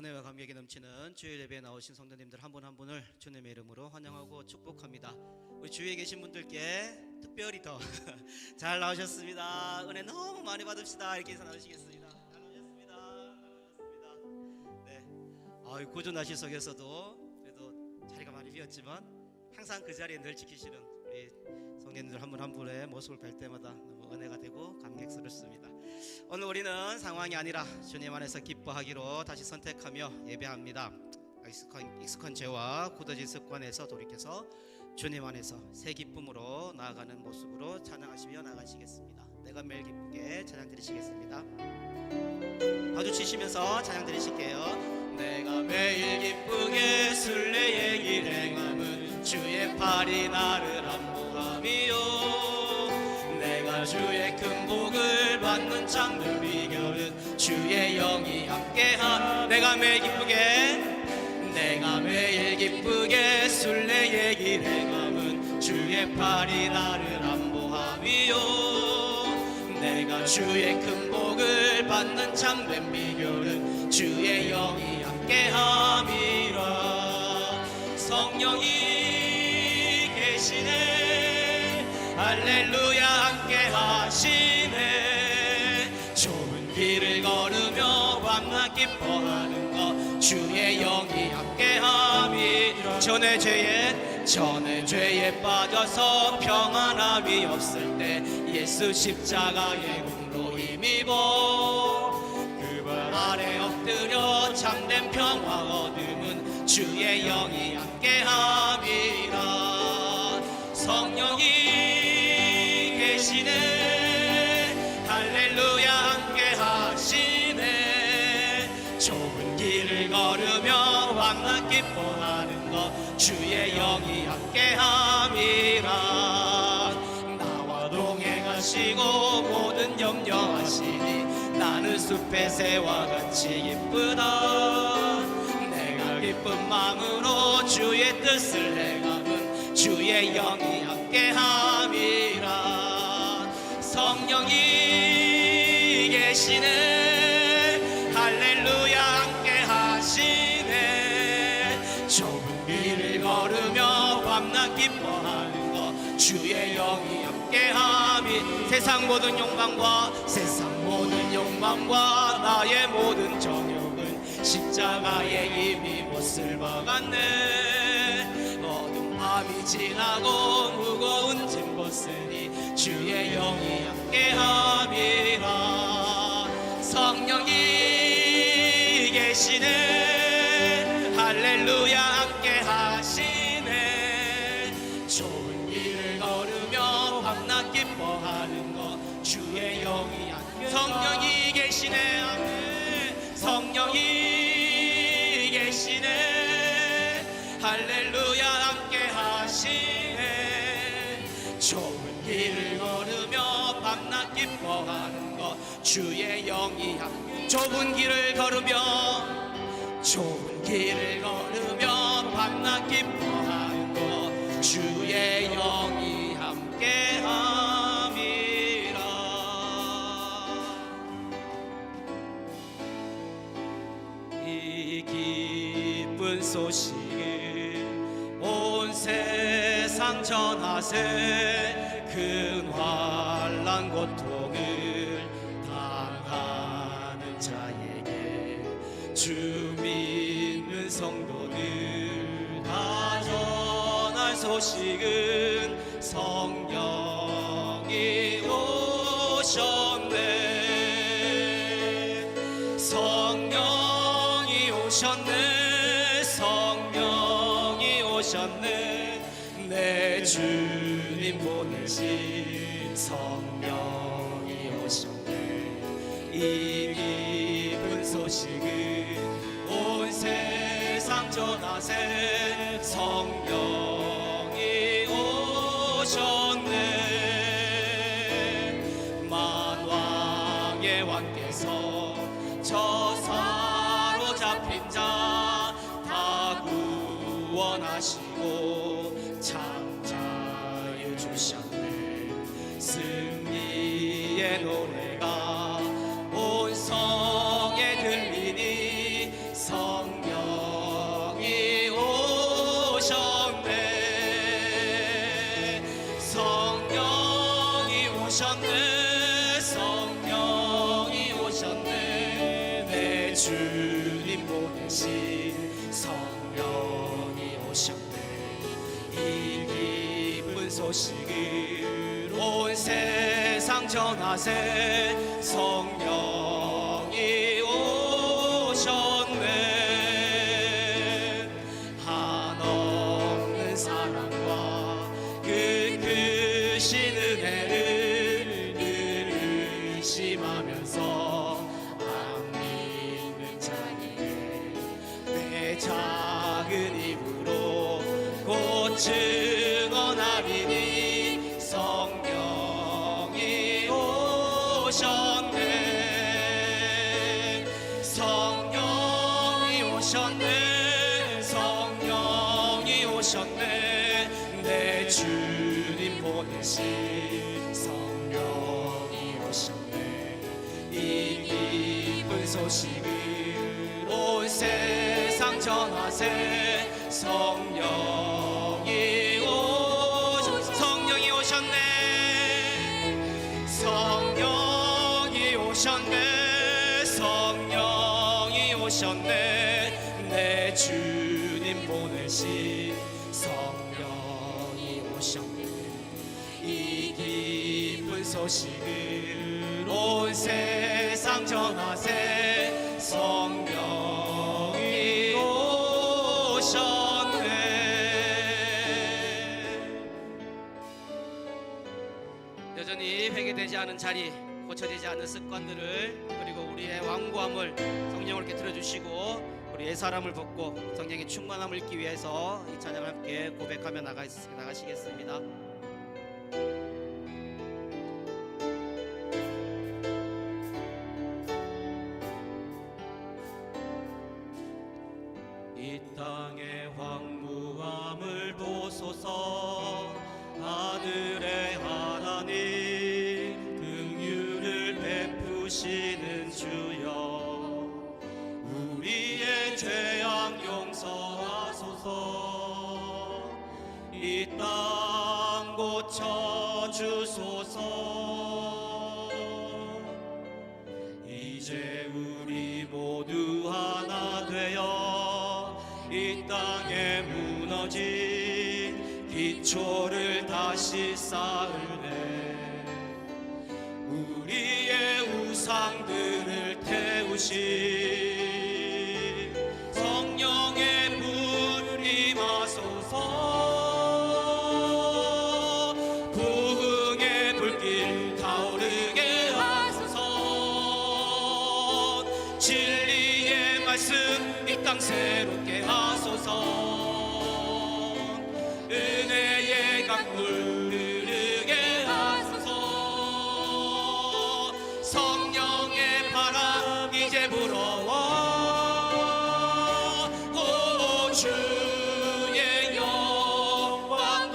은혜와 감격이 넘치는 주일 예배에 나오신 성도님들 한 분 한 분을 주님의 이름으로 환영하고 축복합니다. 우리 주위에 계신 분들께 특별히 더 잘 나오셨습니다. 은혜 너무 많이 받읍시다. 이렇게 인사 나누시겠습니다. 잘 나오셨습니다. 네, 고전하실 속에서도 그래도 자리가 많이 비었지만 항상 그 자리에 늘 지키시는 우리 성도님들 한 분 한 분의 모습을 뵐 때마다 너무 은혜가 되고 감격스럽습니다. 오늘 우리는 상황이 아니라 주님 안에서 기뻐하기로 다시 선택하며 예배합니다. 익숙한 죄와 굳어진 습관에서 돌이켜서 주님 안에서 새 기쁨으로 나아가는 모습으로 찬양하시며 나가시겠습니다. 내가 매일 기쁘게 찬양 드리시겠습니다. 마주치시면서 찬양 드리실게요. 내가 매일 기쁘게 순례의 길 행함은 주의 팔이 나를 안보함이요. 내가 주의 큰 복을 받는 참된 비결은 주의 영이 함께함. 내가 매일 기쁘게 순례의 길 행함은 주의 팔이 나를 안보함이요. 내가 주의 큰 복을 받는 참된 비결은 주의 영이 함께함이라. 성령이 계시네 할렐루야 함께 하시네. 좁은 길을 걸으며 밤낮 기뻐하는 것 주의 영이 함께함이. 전의 죄에 빠져서 평안함이 없을 때 예수 십자가의 공로 힘입어 그 발 아래 엎드려 참된 평화 얻음은 주의 영이 함께함이라. 성령이 계시네 할렐루야 함께 하시네. 좁은 길을 걸으며 밤낮 기뻐하는 것 주의 영이 함께함이라. 나와 동행하시고 모든 염려하시니 나는 숲의 새와 같이 기쁘다. 내가 기쁜 마음으로 주의 뜻을 행함은 주의 영이 함께함이라. 성령이 계시네 할렐루야 함께 하시네. 좁은 길을 걸으며 밤낮 기뻐하는 것 주의 영이 함께함이. 세상 모든 욕망과 나의 모든 정욕은 십자가에 이미 못을 박았네. 어두운 밤이 지나고 무거운 짐 벗으니 주의 영이 함께함이라. 성령이 계시네 할렐루야 함께 하시네. 좋은 길을 걸으며 밤낮 기뻐하는 것 주의 영이 함께. 성령이 계시네 성령이 계시네 할렐루야 함께 하시네. 좋은 길을 걸으며 밤낮 기뻐하는 것 주의 영이 함께. 좁은 길을 걸으며 밤낮 기뻐하는 것 주의 영이 함께함이라. 이 기쁜 소식을 온 세상 전하세. 큰 환난 고통을 당하는 자에게 주 믿는 성도들 다 전할 소식은 성령이 오셨네. 성령이 오셨네. 내 주님 보내신 성령이 오셨네. 이 기쁜 소식은 온 세상 전하세. 성령이 오셨네. 만왕의 왕께서 저 사로잡힌 자 다 구원하시고 창자유 주셨네. 승리의 노래가 온 성에 들리니 성령이 오셨네. 성령이 오셨네. 성령이 오셨네. 내 주님 보내신 성령이 오셨네. 이 기쁜 소식을 온 세상 전하세. 성령이 오셨네. 한없는 사랑과 그 크신 은혜를 늘 의심하면서 안 믿는 자에게 내 작은 입으로 곧 증언하리니 성령이 오셨네. 성령이 오셨네. 성령이 오셨네. 내 주님 보내신 성령이 오셨네. 이 기쁜 소식을 온 세상 전하세. 성령이 성령이 오셨네. 성령이 오셨네. 성령이 오셨네. 내 주님 보내신 성령이 오셨네. 이 기쁜 소식을 온 세상 전하세. 성령이 오셨네. 여전히 회개되지 않은 자리, 고쳐지지 않는 습관들을, 그리고 우리의 완고함을 성령을 깨뜨려 주시고 우리 옛사람을 벗고 성령의 충만함을 입기 위해서 이 찬양을 함께 고백하며 나가시겠습니다. 이 땅의 황무함을 보소서. 하늘의 하나님 긍휼을 베푸시는 주여, 우리의 죄악 용서하소서. 이 땅 고쳐 주소서. 이제 우리 모두 하나 되어 이 땅에 무너진 기초를 다시 쌓으네. 우리의 우상들을 태우시 성령의 불 임하소서. 부흥의 불길 타오르게 하소서. 진리의 말씀 이 땅 새롭게 하소서. 은혜의 강물 흐르게 하소서. 성령의 바람 이제 불어와. 오 주의 영광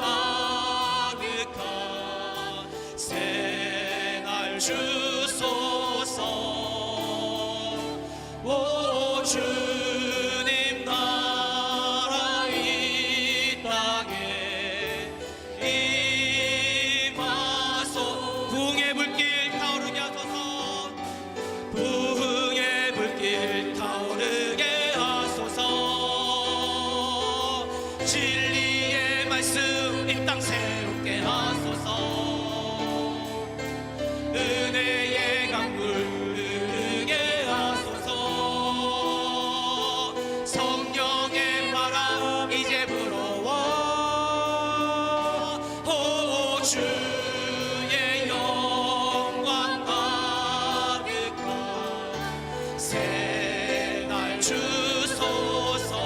가득한 새날 주소서. 오 주님 나라 이 땅에 임하소. 부흥의 불길 타오르게 하소서. 부흥의 불길 타오르게 하소서. 진리의 말씀 이 땅 새롭게 하소서. 은혜의 강물 흐르게 하소서. 성령의 바람 이제 불어와. 오 주의 영광 가득한 새날 주소서.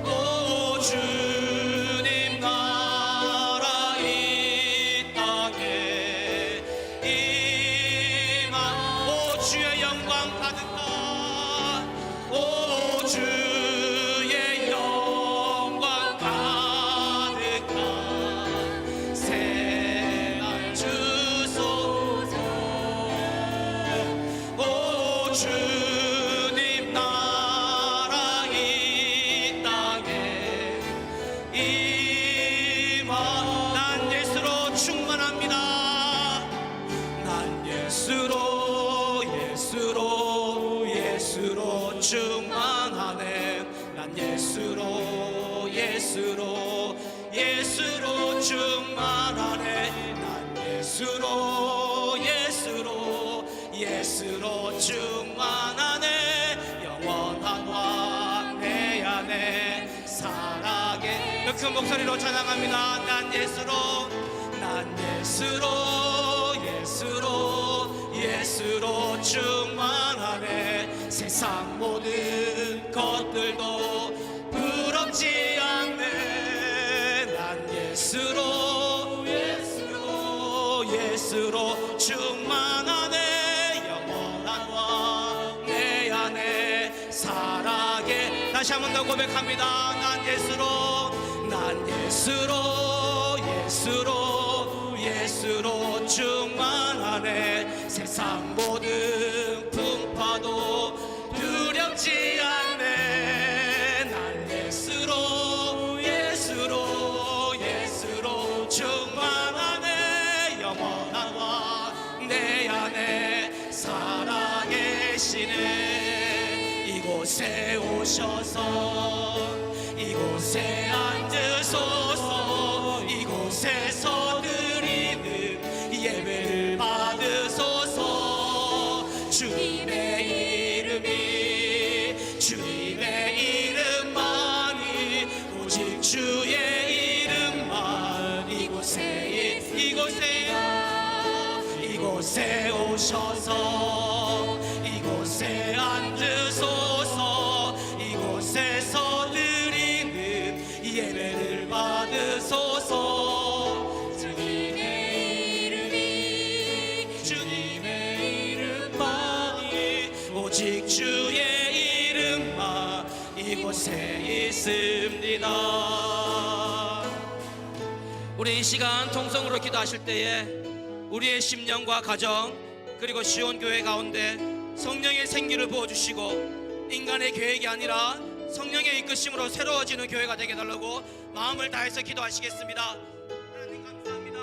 오 주님 나라 이 땅에 임한. 오 주의 영광 가득한. 오 주의 영광 가득한 새날 주소서. 오 주님 예수로 충만하네. 난 예수로 예수로 예수로 충만하네. 난 예수로 예수로 예수로 충만하네. 영원한 왕 내 안에 살아계. 큰 목소리로 찬양합니다. 난 예수로 예수로 예수로 충만하네. 세상 모든 것들도 부럽지 않네. 난 예수로 예수로 충만하네. 영원한 왕 내 안에 살아계. 다시 한 번 더 고백합니다. 난 예수로 예수로 충만하네. 세상 모든 풍파도 두렵지 않네. 난 예수로 충만하네. 영원한 왕 내 안에 살아계시네. 이곳에 오셔서 이곳에 앉으소서. 이곳에서 드리는 예배를 받으소서. 주님의 이름만이 오직 주의 이름만. 이곳에 오셔서 이곳에 앉으소서. 이곳에서 드리는 예배를 받으소서. 주님의 이름만이 오직 주의 이름만 이곳에 있습니다. 우리 이 시간 통성으로 기도하실 때에 우리의 심령과 가정 그리고 시온교회 가운데 성령의 생기를 부어주시고 인간의 계획이 아니라 성령의 이끄심으로 새로워지는 교회가 되게 달라고 마음을 다해서 기도하시겠습니다. 하나님 감사합니다.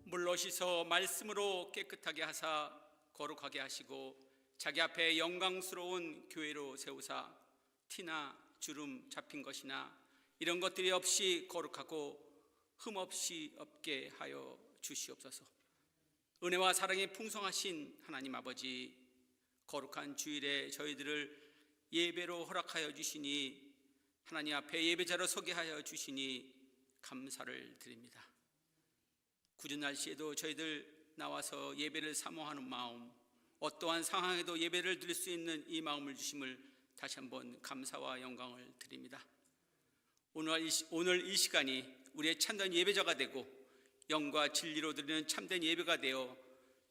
물로 씻어 말씀으로 깨끗하게 하사 거룩하게 하시고 자기 앞에 영광스러운 교회로 세우사 티나 주름 잡힌 것이나 이런 것들이 없이 거룩하고 흠없이 없게 하여 주시옵소서. 은혜와 사랑이 풍성하신 하나님 아버지, 거룩한 주일에 저희들을 예배로 허락하여 주시니 하나님 앞에 예배자로 서게 하여 주시니 감사를 드립니다. 굳은 날씨에도 저희들 나와서 예배를 사모하는 마음, 어떠한 상황에도 예배를 드릴 수 있는 이 마음을 주심을 다시 한번 감사와 영광을 드립니다. 오늘 이 시간이 우리의 참된 예배자가 되고 영과 진리로 드리는 참된 예배가 되어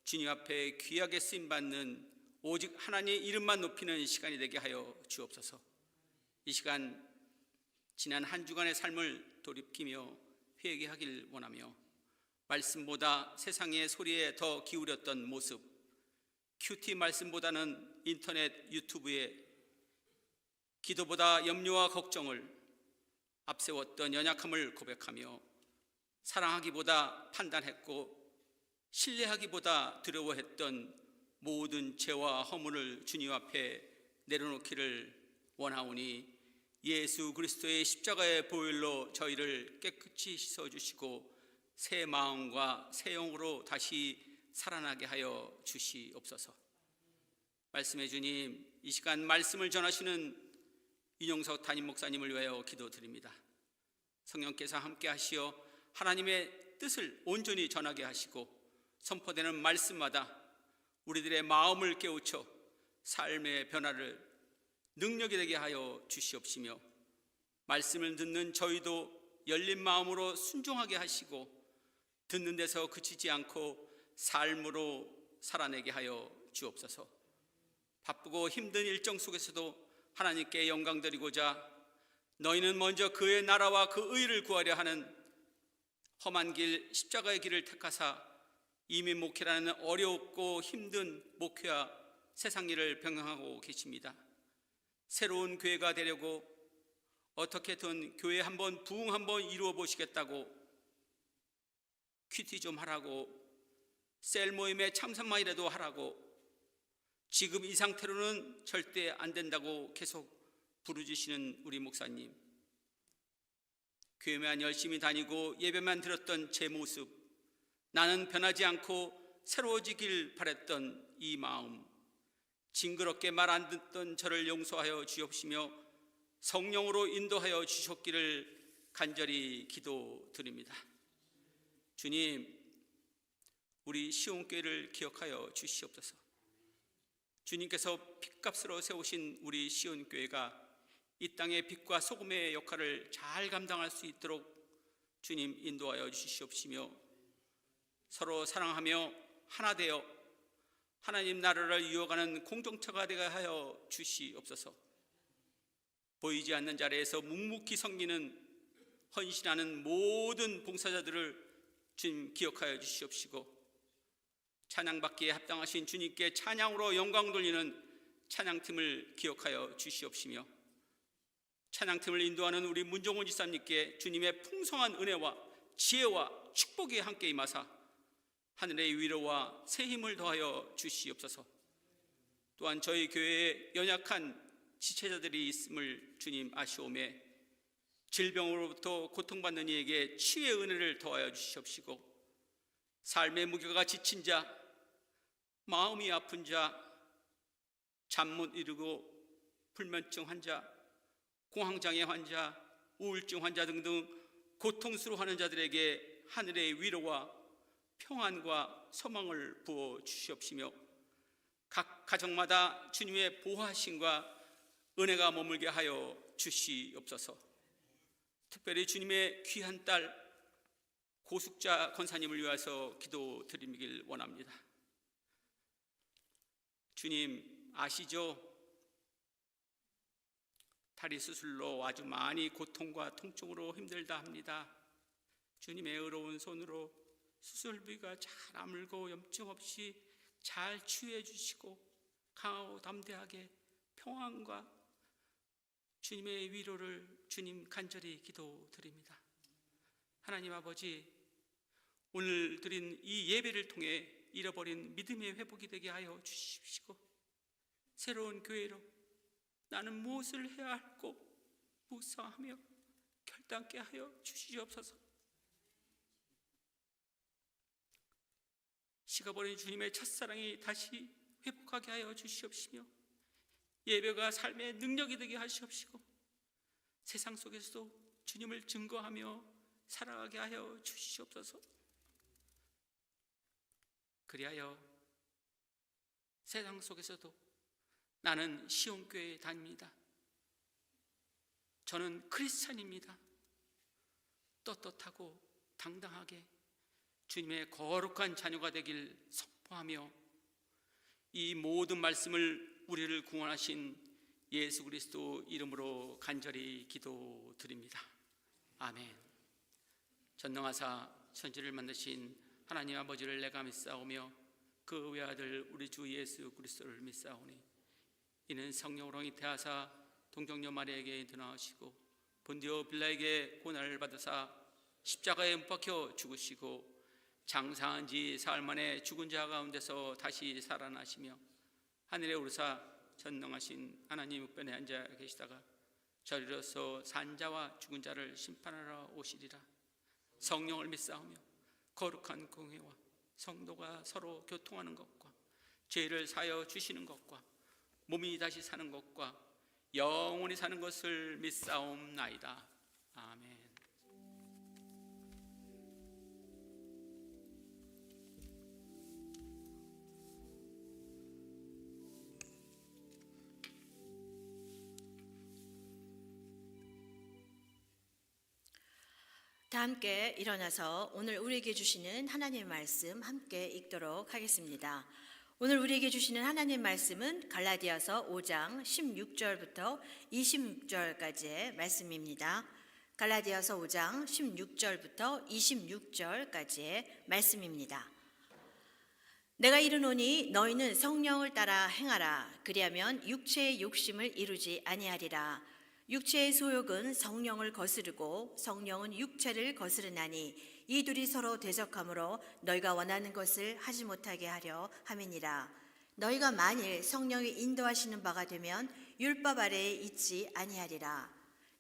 주님 앞에 귀하게 쓰임받는 오직 하나님의 이름만 높이는 시간이 되게 하여 주옵소서. 이 시간 지난 한 주간의 삶을 돌이키며 회개하길 원하며 말씀보다 세상의 소리에 더 기울였던 모습, 큐티 말씀보다는 인터넷 유튜브에 기도보다 염려와 걱정을 앞세웠던 연약함을 고백하며 사랑하기보다 판단했고 신뢰하기보다 두려워했던 모든 죄와 허물을 주님 앞에 내려놓기를 원하오니 예수 그리스도의 십자가의 보혈로 저희를 깨끗이 씻어주시고 새 마음과 새 영으로 다시 살아나게 하여 주시옵소서. 말씀의 주님, 이 시간 말씀을 전하시는 윤영석 담임 목사님을 위하여 기도드립니다. 성령께서 함께 하시어 하나님의 뜻을 온전히 전하게 하시고 선포되는 말씀마다 우리들의 마음을 깨우쳐 삶의 변화를 능력이 되게 하여 주시옵시며 말씀을 듣는 저희도 열린 마음으로 순종하게 하시고 듣는 데서 그치지 않고 삶으로 살아내게 하여 주옵소서. 바쁘고 힘든 일정 속에서도 하나님께 영광 드리고자 너희는 먼저 그의 나라와 그 의를 구하려 하는 험한 길, 십자가의 길을 택하사 이민 목회라는 어렵고 힘든 목회와 세상 일을 병행하고 계십니다. 새로운 교회가 되려고 어떻게든 교회 한번 부흥 한번 이루어 보시겠다고 큐티 좀 하라고, 셀 모임에 참석만이라도 하라고, 지금 이 상태로는 절대 안 된다고 계속 부르짖으시는 우리 목사님, 교회만 열심히 다니고 예배만 드렸던 제 모습, 나는 변하지 않고 새로워지길 바랬던 이 마음, 징그럽게 말 안 듣던 저를 용서하여 주옵시며 성령으로 인도하여 주셨기를 간절히 기도드립니다. 주님, 우리 시온교회를 기억하여 주시옵소서. 주님께서 핏값으로 세우신 우리 시온교회가 이 땅의 빛과 소금의 역할을 잘 감당할 수 있도록 주님 인도하여 주시옵시며 서로 사랑하며 하나 되어 하나님 나라를 이어가는 공동체가 되게 하여 주시옵소서. 보이지 않는 자리에서 묵묵히 섬기는 헌신하는 모든 봉사자들을 주님 기억하여 주시옵시고 찬양받기에 합당하신 주님께 찬양으로 영광 돌리는 찬양팀을 기억하여 주시옵시며 찬양팀을 인도하는 우리 문종훈 지사님께 주님의 풍성한 은혜와 지혜와 축복이 함께 임하사 하늘의 위로와 새 힘을 더하여 주시옵소서. 또한 저희 교회에 연약한 지체자들이 있음을 주님 아시오매 질병으로부터 고통받는 이에게 치유의 은혜를 더하여 주시옵시고 삶의 무게가 지친 자, 마음이 아픈 자, 잠 못 이루고 불면증 환자, 공황장애 환자, 우울증 환자 등등 고통스러워하는 자들에게 하늘의 위로와 평안과 소망을 부어 주시옵시며 각 가정마다 주님의 보호하심과 은혜가 머물게 하여 주시옵소서. 특별히 주님의 귀한 딸 고숙자 권사님을 위해서 기도드리길 원합니다. 주님 아시죠? 다리 수술로 아주 많이 고통과 통증으로 힘들다 합니다. 주님의 의로운 손으로 수술비가 잘 아물고 염증 없이 잘 치유해 주시고 강하고 담대하게 평안과 주님의 위로를 주님 간절히 기도드립니다. 하나님 아버지, 오늘 드린 이 예배를 통해 잃어버린 믿음의 회복이 되게 하여 주십시오. 새로운 교회로 나는 무엇을 해야 할고 묵상하며 결단케 하여 주시옵소서. 식어버린 주님의 첫사랑이 다시 회복하게 하여 주시옵시며 예배가 삶의 능력이 되게 하시옵시고 세상 속에서도 주님을 증거하며 살아가게 하여 주시옵소서. 그리하여 세상 속에서도 나는 시온교회에 다닙니다. 저는 크리스찬입니다. 떳떳하고 당당하게 주님의 거룩한 자녀가 되길 선포하며 이 모든 말씀을 우리를 구원하신 예수 그리스도 이름으로 간절히 기도드립니다. 아멘. 전능하사 천지를 만드신 하나님 아버지를 내가 믿사오며 그 외아들 우리 주 예수 그리스도를 믿사오니 이는 성령으로 잉태하사 동정녀 마리아에게 드나오시고 본디오 빌라에게 고난을 받으사 십자가에 못 박혀 죽으시고 장사한 지 사흘 만에 죽은 자 가운데서 다시 살아나시며 하늘에 오르사 전능하신 하나님 우편에 앉아 계시다가 저리로서 산자와 죽은 자를 심판하러 오시리라. 성령을 믿사오며 거룩한 공회와 성도가 서로 교통하는 것과 죄를 사여 주시는 것과 몸이 다시 사는 것과 영원히 사는 것을 믿사옵나이다. 아멘. 다 함께 일어나서 오늘 우리에게 주시는 하나님의 말씀 함께 읽도록 하겠습니다. 오늘 우리에게 주시는 하나님 말씀은 갈라디아서 5장 16절부터 26절까지의 말씀입니다. 갈라디아서 5장 16절부터 26절까지의 말씀입니다. 내가 이르노니 너희는 성령을 따라 행하라. 그리하면 육체의 욕심을 이루지 아니하리라. 육체의 소욕은 성령을 거스르고 성령은 육체를 거스르나니 이 둘이 서로 대적하므로 너희가 원하는 것을 하지 못하게 하려 함이니라. 너희가 만일 성령이 인도하시는 바가 되면 율법 아래에 있지 아니하리라.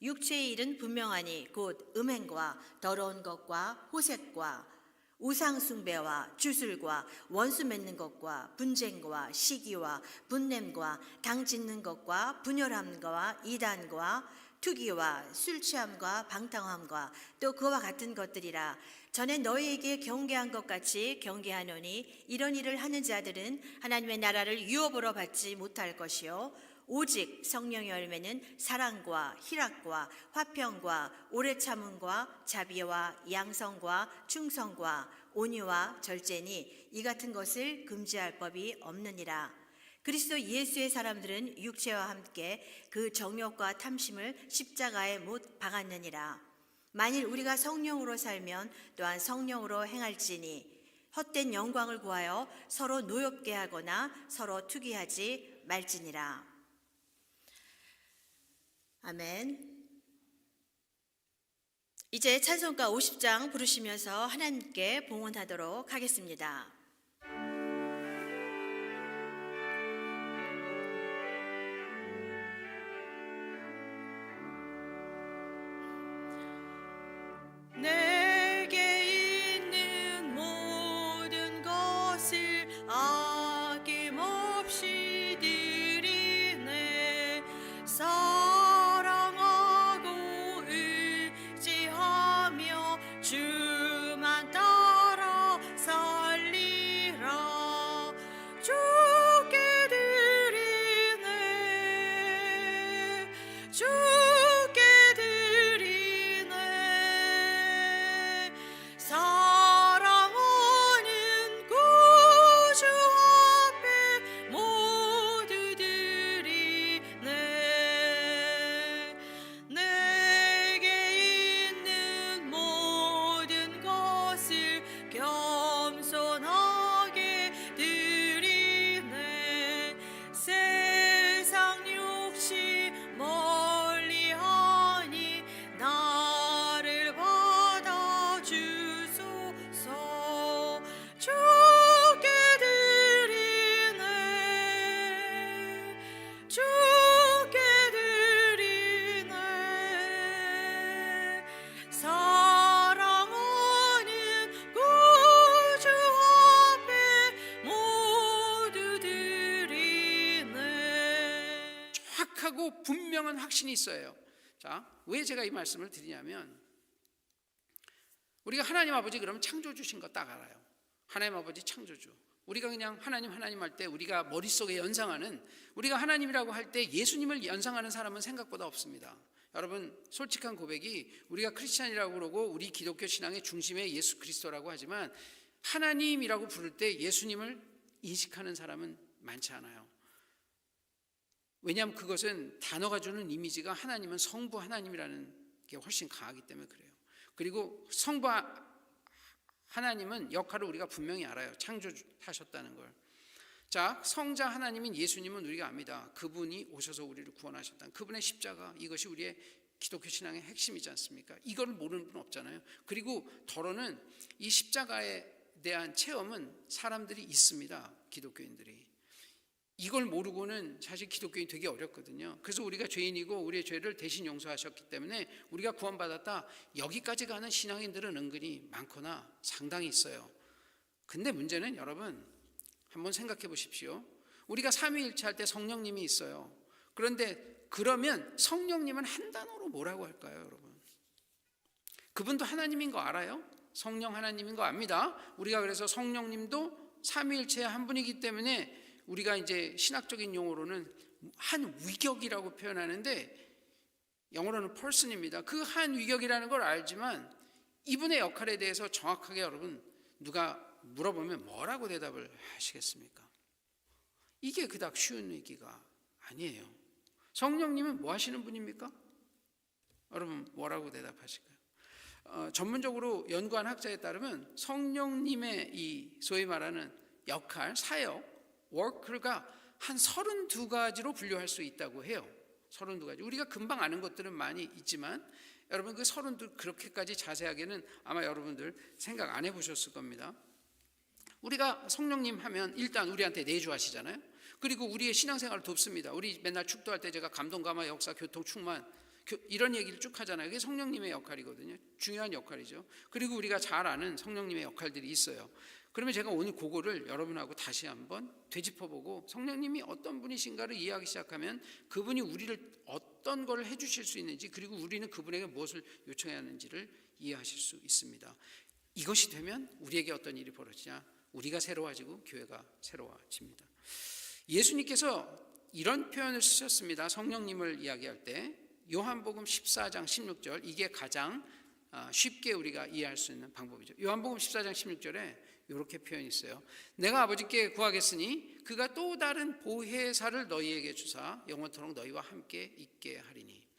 육체의 일은 분명하니 곧 음행과 더러운 것과 호색과 우상 숭배와 주술과 원수 맺는 것과 분쟁과 시기와 분냄과 당 짓는 것과 분열함과 이단과 투기와 술 취함과 방탕함과 또 그와 같은 것들이라. 전에 너희에게 경계한 것 같이 경계하노니 이런 일을 하는 자들은 하나님의 나라를 유업으로 받지 못할 것이요 오직 성령의 열매는 사랑과 희락과 화평과 오래 참음과 자비와 양성과 충성과 온유와 절제니 이 같은 것을 금지할 법이 없느니라. 그리스도 예수의 사람들은 육체와 함께 그 정욕과 탐심을 십자가에 못 박았느니라. 만일 우리가 성령으로 살면 또한 성령으로 행할지니 헛된 영광을 구하여 서로 노엽게 하거나 서로 투기하지 말지니라. 아멘. 이제 찬송가 50장 부르시면서 하나님께 봉헌하도록 하겠습니다. 내게 있는 모든 것을 아낌없이 드리네. 사랑하고 의지하며 주만 따라 살리라. 주께 드리네. 주께 드리네. 사랑하는 구주 앞에 모두 드리네. 내게 있는 모든 것을 겸손하게 드리네. 세상 욕심 멀리하니 나를 받아주소서. 주께 드리네. 주께 드리네. 사랑하는 구주 앞에 모두 드리네. 정확하고 분명한 확신이 있어요. 자, 왜 제가 이 말씀을 드리냐면 우리가 하나님 아버지 그러면 창조주신 거 딱 알아요. 하나님 아버지 창조주. 우리가 그냥 하나님 할 때 우리가 머릿속에 연상하는, 우리가 하나님이라고 할 때 예수님을 연상하는 사람은 생각보다 없습니다. 여러분, 솔직한 고백이 우리가 크리스찬이라고 그러고 우리 기독교 신앙의 중심에 예수 그리스도라고 하지만 하나님이라고 부를 때 예수님을 인식하는 사람은 많지 않아요. 왜냐하면 그것은 단어가 주는 이미지가 하나님은 성부 하나님이라는 게 훨씬 강하기 때문에 그래요. 그리고 성부 하나님은 역할을 우리가 분명히 알아요. 창조하셨다는 걸. 자, 성자 하나님인 예수님은 우리가 압니다. 그분이 오셔서 우리를 구원하셨다는 그분의 십자가, 이것이 우리의 기독교 신앙의 핵심이지 않습니까? 이걸 모르는 분 없잖아요. 그리고 더러는 이 십자가에 대한 체험은 사람들이 있습니다. 기독교인들이. 이걸 모르고는 사실 기독교인이 되게 어렵거든요. 그래서 우리가 죄인이고 우리의 죄를 대신 용서하셨기 때문에 우리가 구원받았다, 여기까지 가는 신앙인들은 은근히 많거나 상당히 있어요. 근데 문제는 여러분 한번 생각해 보십시오. 우리가 삼위일체 할 때 성령님이 있어요. 그런데 그러면 성령님은 한 단어로 뭐라고 할까요, 여러분? 그분도 하나님인 거 알아요? 성령 하나님인 거 압니다. 우리가 그래서 성령님도 삼위일체의 한 분이기 때문에 우리가 이제 신학적인 용어로는 한 위격이라고 표현하는데 영어로는 person입니다. 그 한 위격이라는 걸 알지만 이분의 역할에 대해서 정확하게 여러분 누가 물어보면 뭐라고 대답을 하시겠습니까? 이게 그닥 쉬운 얘기가 아니에요. 성령님은 뭐 하시는 분입니까? 여러분 뭐라고 대답하실까요? 전문적으로 연구한 학자에 따르면 성령님의 이 소위 말하는 역할, 사역, 워크가 한 32가지로 분류할 수 있다고 해요. 32가지. 우리가 금방 아는 것들은 많이 있지만 여러분 그 32 그렇게까지 자세하게는 아마 여러분들 생각 안 해보셨을 겁니다. 우리가 성령님 하면 일단 우리한테 내주하시잖아요. 그리고 우리의 신앙생활을 돕습니다. 우리 맨날 축도할 때 제가 감동, 감화, 역사, 교통, 충만 이런 얘기를 쭉 하잖아요. 그게 성령님의 역할이거든요. 중요한 역할이죠. 그리고 우리가 잘 아는 성령님의 역할들이 있어요. 그러면 제가 오늘 그거를 여러분하고 다시 한번 되짚어보고 성령님이 어떤 분이신가를 이해하기 시작하면 그분이 우리를 어떤 걸 해주실 수 있는지, 그리고 우리는 그분에게 무엇을 요청해야 하는지를 이해하실 수 있습니다. 이것이 되면 우리에게 어떤 일이 벌어지냐? 우리가 새로워지고 교회가 새로워집니다. 예수님께서 이런 표현을 쓰셨습니다. 성령님을 이야기할 때 요한복음 14장 16절, 이게 가장 쉽게 우리가 이해할 수 있는 방법이죠. 요한복음 14장 16절에 이렇게 표현이 있어요. 내가 아버지께 구하겠으니 그가 또 다른 보혜사를 너희에게 주사 영원토록 너희와 함께 있게 하리니.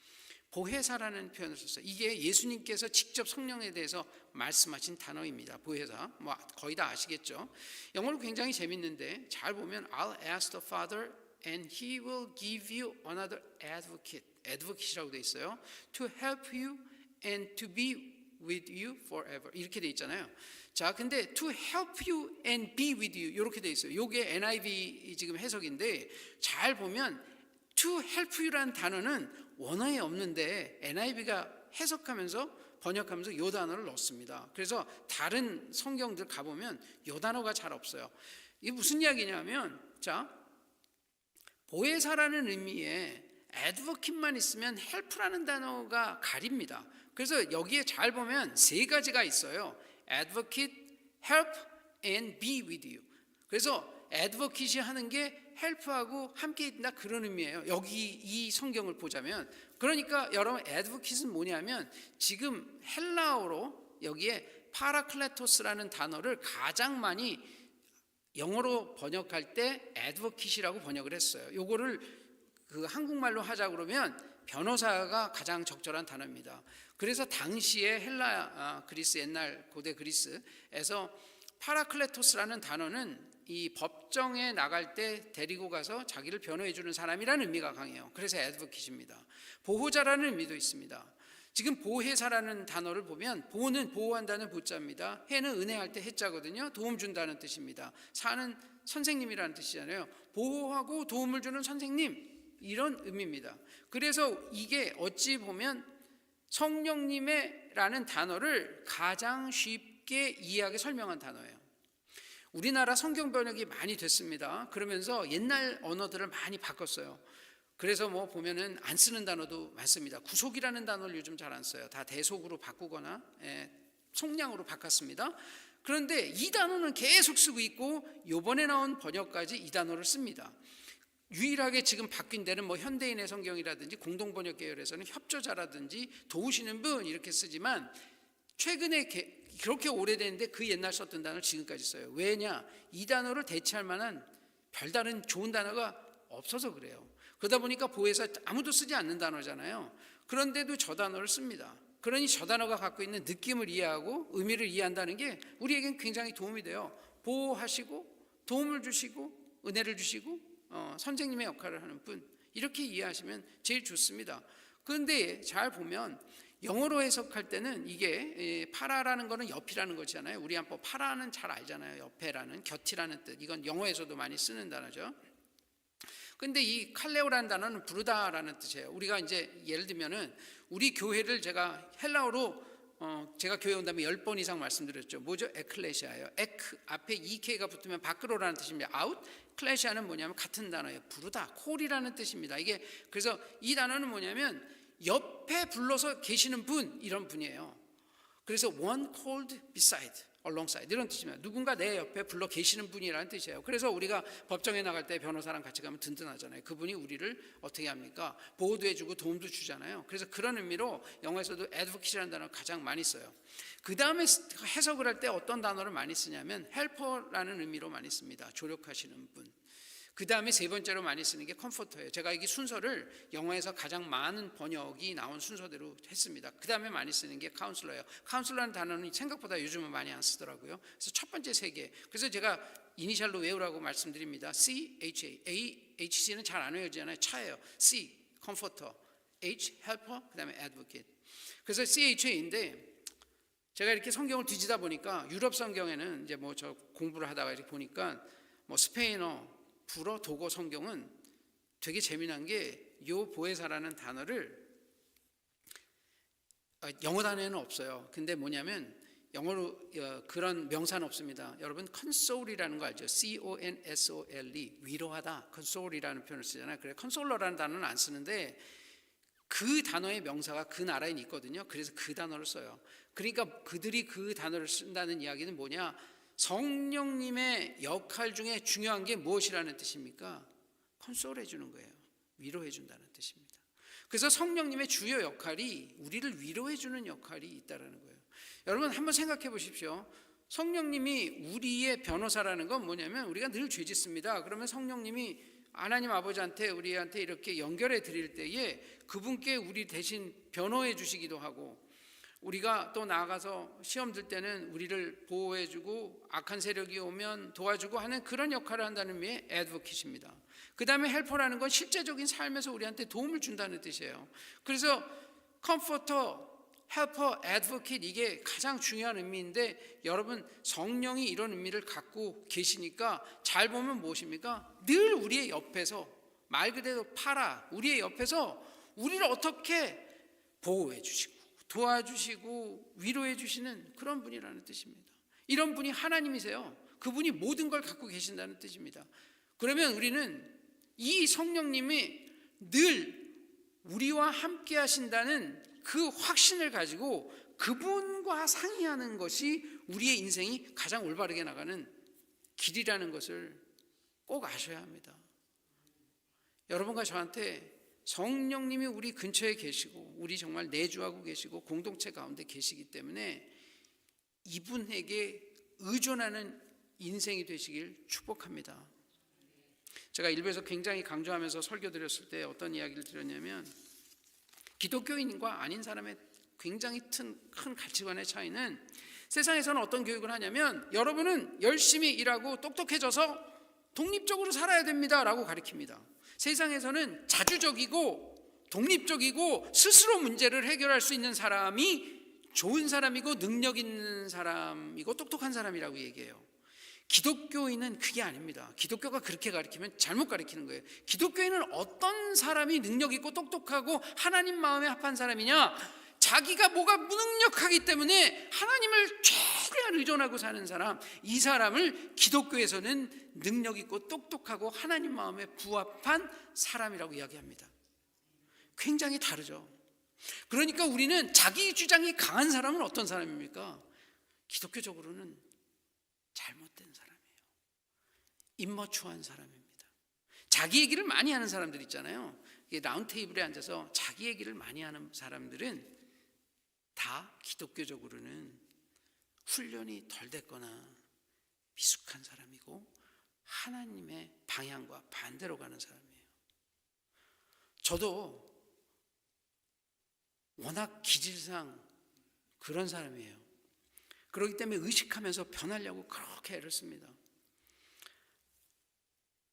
보혜사라는 표현을 썼어요. 이게 예수님께서 직접 성령에 대해서 말씀하신 단어입니다. 보혜사, 뭐 거의 다 아시겠죠. 영어로 굉장히 재밌는데 잘 보면 I'll ask the Father and He will give you another advocate. advocate이라고 돼 있어요. To help you and to be with you forever. 이렇게 돼 있잖아요. 자, 근데 to help you and be with you 이렇게 돼 있어요. 요게 NIV 지금 해석인데 잘 보면 to help you라는 단어는 원어에 없는데 NIV가 해석하면서 번역하면서 요 단어를 넣습니다. 그래서 다른 성경들 가보면 요 단어가 잘 없어요. 이게 무슨 이야기냐면, 자, 보혜사라는 의미의 advocate만 있으면 help라는 단어가 가립니다. 그래서 여기에 잘 보면 세 가지가 있어요. advocate, help, and be with you. 그래서 advocate이 하는 게 help하고 함께 있다 그런 의미예요. 여기 이 성경을 보자면. 그러니까 여러분 advocate는 뭐냐면 지금 헬라어로 여기에 파라클레토스라는 단어를 가장 많이 영어로 번역할 때 advocate이라고 번역을 했어요. 요거를 그 한국말로 하자 그러면 변호사가 가장 적절한 단어입니다. 그래서 당시에 헬라 그리스, 옛날 고대 그리스에서 파라클레토스라는 단어는 이 법정에 나갈 때 데리고 가서 자기를 변호해 주는 사람이라는 의미가 강해요. 그래서 advocate입니다. 보호자라는 의미도 있습니다. 지금 보혜사라는 단어를 보면 보는 보호한다는 보자입니다. 해는 은혜할 때 해자거든요. 도움 준다는 뜻입니다. 사는 선생님이라는 뜻이잖아요. 보호하고 도움을 주는 선생님, 이런 의미입니다. 그래서 이게 어찌 보면 성령님의라는 단어를 가장 쉽게 이해하게 설명한 단어예요. 우리나라 성경 번역이 많이 됐습니다. 그러면서 옛날 언어들을 많이 바꿨어요. 그래서 뭐 보면은 안 쓰는 단어도 많습니다. 구속이라는 단어를 요즘 잘 안 써요. 다 대속으로 바꾸거나 속량으로 바꿨습니다. 그런데 이 단어는 계속 쓰고 있고 요번에 나온 번역까지 이 단어를 씁니다. 유일하게 지금 바뀐 데는 뭐 현대인의 성경이라든지 공동번역 계열에서는 협조자라든지 도우시는 분 이렇게 쓰지만 최근에 그렇게 오래됐는데 그 옛날 썼던 단어를 지금까지 써요. 왜냐? 이 단어를 대체할 만한 별다른 좋은 단어가 없어서 그래요. 그러다 보니까 보혜사 아무도 쓰지 않는 단어잖아요. 그런데도 저 단어를 씁니다. 그러니 저 단어가 갖고 있는 느낌을 이해하고 의미를 이해한다는 게 우리에겐 굉장히 도움이 돼요. 보호하시고 도움을 주시고 은혜를 주시고 선생님의 역할을 하는 분, 이렇게 이해하시면 제일 좋습니다. 그런데 잘 보면 영어로 해석할 때는 이게 파라라는 거는 옆이라는 거잖아요. 우리 한번 파라는 잘 알잖아요. 옆에라는, 곁이라는 뜻. 이건 영어에서도 많이 쓰는 단어죠. 근데 이 칼레오라는 단어는 부르다라는 뜻이에요. 우리가 이제 예를 들면은 우리 교회를 제가 헬라어로 제가 교회 온다면 10번 이상 말씀드렸죠. 뭐죠? 에클레시아예요. 에크 앞에 EK가 붙으면 밖으로라는 뜻입니다. 아웃. 클레시아는 뭐냐면 같은 단어예요. 부르다, 콜이라는 뜻입니다. 이게 그래서 이 단어는 뭐냐면 옆에 불러서 계시는 분, 이런 분이에요. 그래서 one called beside, alongside 이런 뜻입니다. 누군가 내 옆에 불러 계시는 분이라는 뜻이에요. 그래서 우리가 법정에 나갈 때 변호사랑 같이 가면 든든하잖아요. 그분이 우리를 어떻게 합니까? 보호도 해주고 도움도 주잖아요. 그래서 그런 의미로 영어에서도 advocate라는 단어를 가장 많이 써요. 그 다음에 해석을 할 때 어떤 단어를 많이 쓰냐면 helper라는 의미로 많이 씁니다. 조력하시는 분. 그 다음에 세 번째로 많이 쓰는 게 컴포터예요. 제가 이 순서를 영어에서 가장 많은 번역이 나온 순서대로 했습니다. 그 다음에 많이 쓰는 게 카운슬러예요. 카운슬러라는 단어는 생각보다 요즘은 많이 안 쓰더라고요. 그래서 첫 번째 세 개. 그래서 제가 이니셜로 외우라고 말씀드립니다. CHA, HC는 잘 안 외워지잖아요. 차예요. C, 컴포터, H, 헬퍼, 그 다음에 advocate. 그래서 CHA인데 제가 이렇게 성경을 뒤지다 보니까 유럽 성경에는 이제 뭐 저 공부를 하다가 이렇게 보니까 뭐 스페인어, 불어, 독어 성경은 되게 재미난 게 요 보혜사라는 단어를 영어 단어에는 없어요. 근데 뭐냐면 영어로 그런 명사는 없습니다. 여러분 console이라는 거 알죠? C-O-N-S-O-L-E 위로하다. console이라는 표현을 쓰잖아요. 그래 consoler라는 단어는 안 쓰는데 그 단어의 명사가 그 나라에 있거든요. 그래서 그 단어를 써요. 그러니까 그들이 그 단어를 쓴다는 이야기는 뭐냐? 성령님의 역할 중에 중요한 게 무엇이라는 뜻입니까? 컨솔해 주는 거예요. 위로해 준다는 뜻입니다. 그래서 성령님의 주요 역할이 우리를 위로해 주는 역할이 있다라는 거예요. 여러분 한번 생각해 보십시오. 성령님이 우리의 변호사라는 건 뭐냐면 우리가 늘 죄 짓습니다. 그러면 성령님이 하나님 아버지한테 우리한테 이렇게 연결해 드릴 때에 그분께 우리 대신 변호해 주시기도 하고 우리가 또 나아가서 시험 들 때는 우리를 보호해주고 악한 세력이 오면 도와주고 하는 그런 역할을 한다는 의미의 advocate입니다. 그 다음에 helper라는 건 실제적인 삶에서 우리한테 도움을 준다는 뜻이에요. 그래서 comforter, helper, advocate 이게 가장 중요한 의미인데 여러분 성령이 이런 의미를 갖고 계시니까 잘 보면 무엇입니까? 늘 우리의 옆에서 말 그대로 파라 우리의 옆에서 우리를 어떻게 보호해 주시고 도와주시고 위로해 주시는 그런 분이라는 뜻입니다. 이런 분이 하나님이세요. 그분이 모든 걸 갖고 계신다는 뜻입니다. 그러면 우리는 이 성령님이 늘 우리와 함께 하신다는 그 확신을 가지고 그분과 상의하는 것이 우리의 인생이 가장 올바르게 나가는 길이라는 것을 꼭 아셔야 합니다. 여러분과 저한테 성령님이 우리 근처에 계시고 우리 정말 내주하고 계시고 공동체 가운데 계시기 때문에 이분에게 의존하는 인생이 되시길 축복합니다. 제가 일부에서 굉장히 강조하면서 설교 드렸을 때 어떤 이야기를 드렸냐면 기독교인과 아닌 사람의 굉장히 큰 가치관의 차이는 세상에서는 어떤 교육을 하냐면 여러분은 열심히 일하고 똑똑해져서 독립적으로 살아야 됩니다 라고 가르칩니다. 세상에서는 자주적이고 독립적이고 스스로 문제를 해결할 수 있는 사람이 좋은 사람이고 능력 있는 사람이고 똑똑한 사람이라고 얘기해요. 기독교인은 그게 아닙니다. 기독교가 그렇게 가르치면 잘못 가르치는 거예요. 기독교인은 어떤 사람이 능력 있고 똑똑하고 하나님 마음에 합한 사람이냐? 자기가 뭐가 무능력하기 때문에 하나님을 최대한 의존하고 사는 사람, 이 사람을 기독교에서는 능력 있고 똑똑하고 하나님 마음에 부합한 사람이라고 이야기합니다. 굉장히 다르죠. 그러니까 우리는 자기 주장이 강한 사람은 어떤 사람입니까? 기독교적으로는 잘못된 사람이에요. 임머추어한 사람입니다. 자기 얘기를 많이 하는 사람들 있잖아요. 라운드 테이블에 앉아서 자기 얘기를 많이 하는 사람들은 다 기독교적으로는 훈련이 덜 됐거나 미숙한 사람이고 하나님의 방향과 반대로 가는 사람이에요. 저도 워낙 기질상 그런 사람이에요. 그렇기 때문에 의식하면서 변하려고 그렇게 애를 씁니다.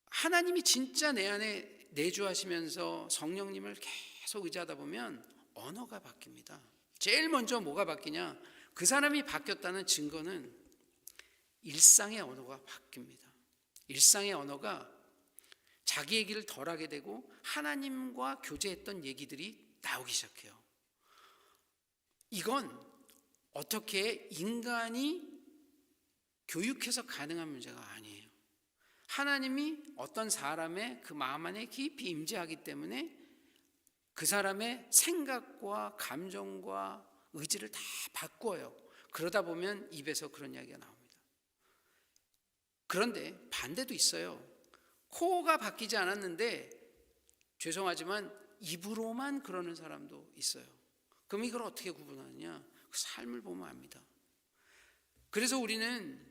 하나님이 진짜 내 안에 내주하시면서 성령님을 계속 의지하다 보면 언어가 바뀝니다. 제일 먼저 뭐가 바뀌냐? 그 사람이 바뀌었다는 증거는 일상의 언어가 바뀝니다. 일상의 언어가 자기 얘기를 덜 하게 되고 하나님과 교제했던 얘기들이 나오기 시작해요. 이건 어떻게 인간이 교육해서 가능한 문제가 아니에요. 하나님이 어떤 사람의 그 마음 안에 깊이 임재하기 때문에 그 사람의 생각과 감정과 의지를 다 바꿔요. 그러다 보면 입에서 그런 이야기가 나옵니다. 그런데 반대도 있어요. 코가 바뀌지 않았는데 죄송하지만 입으로만 그러는 사람도 있어요. 그럼 이걸 어떻게 구분하느냐? 그 삶을 보면 압니다. 그래서 우리는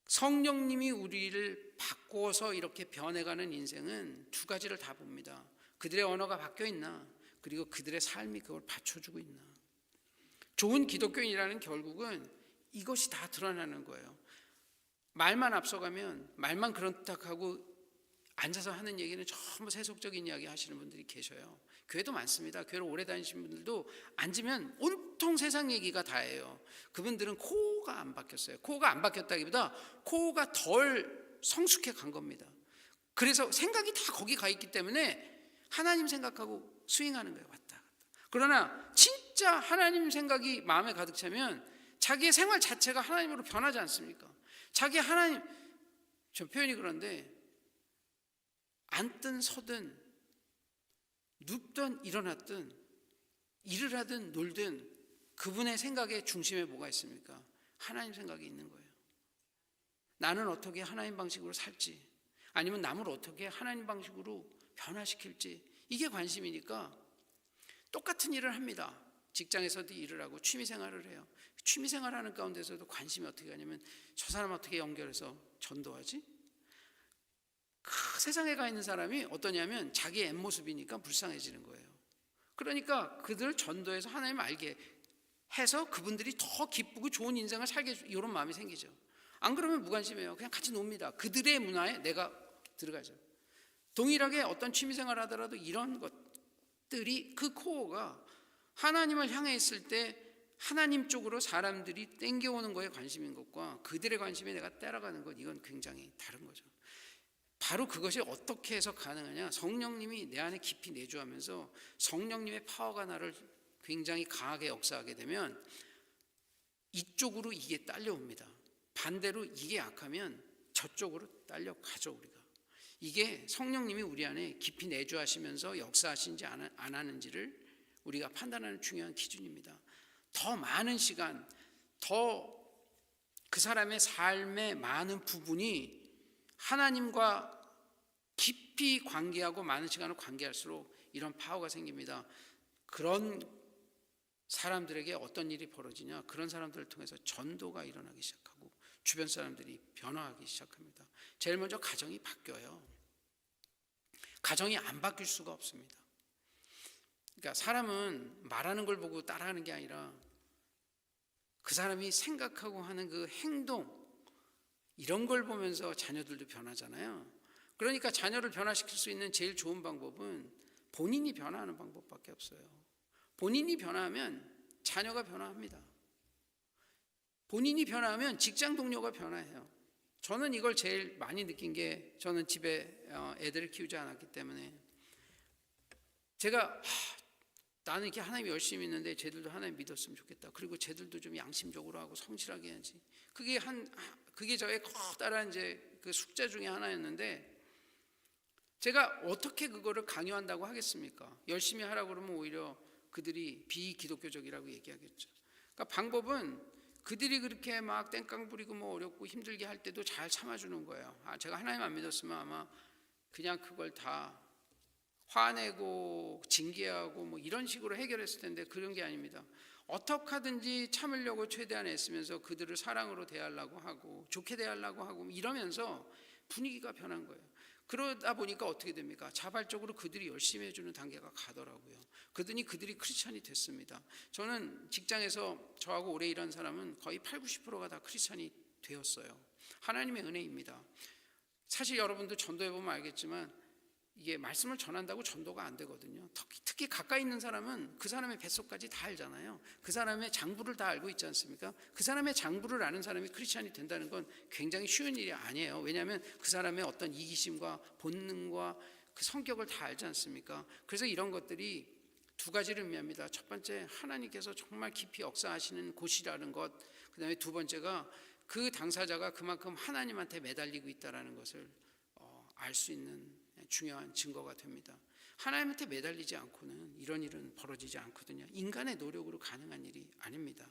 성령님이 우리를 바꿔서 이렇게 변해가는 인생은 두 가지를 다 봅니다. 그들의 언어가 바뀌어 있나, 그리고 그들의 삶이 그걸 받쳐주고 있나. 좋은 기독교인이라는 결국은 이것이 다 드러나는 거예요. 말만 앞서가면 말만 그렇다고 앉아서 하는 얘기는 전부 세속적인 이야기 하시는 분들이 계셔요. 교회도 많습니다. 교회를 오래 다니신 분들도 앉으면 온통 세상 얘기가 다예요. 그분들은 코가 안 바뀌었어요. 코가 안 바뀌었다기보다 코가 덜 성숙해 간 겁니다. 그래서 생각이 다 거기 가 있기 때문에 하나님 생각하고 스윙하는 거예요. 왔다 갔다. 그러나 진짜 하나님 생각이 마음에 가득 차면 자기의 생활 자체가 하나님으로 변하지 않습니까? 자기 하나님, 저 표현이 그런데 앉든 서든 눕든 일어났든 일을 하든 놀든 그분의 생각의 중심에 뭐가 있습니까? 하나님 생각이 있는 거예요. 나는 어떻게 하나님 방식으로 살지, 아니면 남을 어떻게 하나님 방식으로 변화시킬지, 이게 관심이니까 똑같은 일을 합니다. 직장에서도 일을 하고 취미생활을 해요. 취미생활하는 가운데서도 관심이 어떻게 가냐면 저 사람 어떻게 연결해서 전도하지? 그 세상에 가 있는 사람이 어떠냐면 자기의 앱모습이니까 불쌍해지는 거예요. 그러니까 그들 전도해서 하나님을 알게 해서 그분들이 더 기쁘고 좋은 인생을 살게 해주고 이런 마음이 생기죠. 안 그러면 무관심해요. 그냥 같이 놉니다. 그들의 문화에 내가 들어가죠. 동일하게 어떤 취미생활을 하더라도 이런 것들이 그 코어가 하나님을 향해 있을 때 하나님 쪽으로 사람들이 땡겨오는 거에 관심인 것과 그들의 관심에 내가 따라가는 것, 이건 굉장히 다른 거죠. 바로 그것이 어떻게 해서 가능하냐? 성령님이 내 안에 깊이 내주하면서 성령님의 파워가 나를 굉장히 강하게 역사하게 되면 이쪽으로 이게 딸려옵니다. 반대로 이게 약하면 저쪽으로 딸려가죠. 우리가 이게 성령님이 우리 안에 깊이 내주하시면서 역사하신지 안 하는지를 우리가 판단하는 중요한 기준입니다. 더 많은 시간, 더 그 사람의 삶의 많은 부분이 하나님과 깊이 관계하고 많은 시간을 관계할수록 이런 파워가 생깁니다. 그런 사람들에게 어떤 일이 벌어지냐? 그런 사람들을 통해서 전도가 일어나기 시작하고 주변 사람들이 변화하기 시작합니다. 제일 먼저 가정이 바뀌어요. 가정이 안 바뀔 수가 없습니다. 그러니까 사람은 말하는 걸 보고 따라하는 게 아니라 그 사람이 생각하고 하는 그 행동, 이런 걸 보면서 자녀들도 변하잖아요. 그러니까 자녀를 변화시킬 수 있는 제일 좋은 방법은 본인이 변화하는 방법밖에 없어요. 본인이 변화하면 자녀가 변화합니다. 본인이 변화하면 직장 동료가 변화해요. 저는 이걸 제일 많이 느낀 게, 저는 집에 애들을 키우지 않았기 때문에 제가 나는 이렇게 하나님 열심히 있는데 쟤들도 하나님 믿었으면 좋겠다. 그리고 쟤들도 좀 양심적으로 하고 성실하게 해야지. 그게 저의 커다란 이제 그 숙제 중에 하나였는데, 제가 어떻게 그거를 강요한다고 하겠습니까? 열심히 하라고 그러면 오히려 그들이 비기독교적이라고 얘기하겠죠. 그러니까 방법은 그들이 그렇게 막 땡깡 부리고 뭐 어렵고 힘들게 할 때도 잘 참아주는 거예요. 제가 하나님 안 믿었으면 아마 그냥 그걸 다 화내고 징계하고 뭐 이런 식으로 해결했을 텐데 그런 게 아닙니다. 어떻게 하든지 참으려고 최대한 애쓰면서 그들을 사랑으로 대하려고 하고 좋게 대하려고 하고 이러면서 분위기가 변한 거예요. 그러다 보니까 어떻게 됩니까? 자발적으로 그들이 열심히 해주는 단계가 가더라고요. 그러더니 그들이 크리스찬이 됐습니다. 저는 직장에서 저하고 오래 일한 사람은 거의 80~90%가 다 크리스찬이 되었어요. 하나님의 은혜입니다. 사실 여러분도 전도해보면 알겠지만 이게 말씀을 전한다고 전도가 안 되거든요. 특히 가까이 있는 사람은 그 사람의 뱃속까지 다 알잖아요. 그 사람의 장부를 다 알고 있지 않습니까? 그 사람의 장부를 아는 사람이 크리스찬이 된다는 건 굉장히 쉬운 일이 아니에요. 왜냐하면 그 사람의 어떤 이기심과 본능과 그 성격을 다 알지 않습니까? 그래서 이런 것들이 두 가지를 의미합니다. 첫 번째, 하나님께서 정말 깊이 역사하시는 곳이라는 것. 그 다음에 두 번째가 그 당사자가 그만큼 하나님한테 매달리고 있다는 것을 알 수 있는 중요한 증거가 됩니다. 하나님한테 매달리지 않고는 이런 일은 벌어지지 않거든요. 인간의 노력으로 가능한 일이 아닙니다.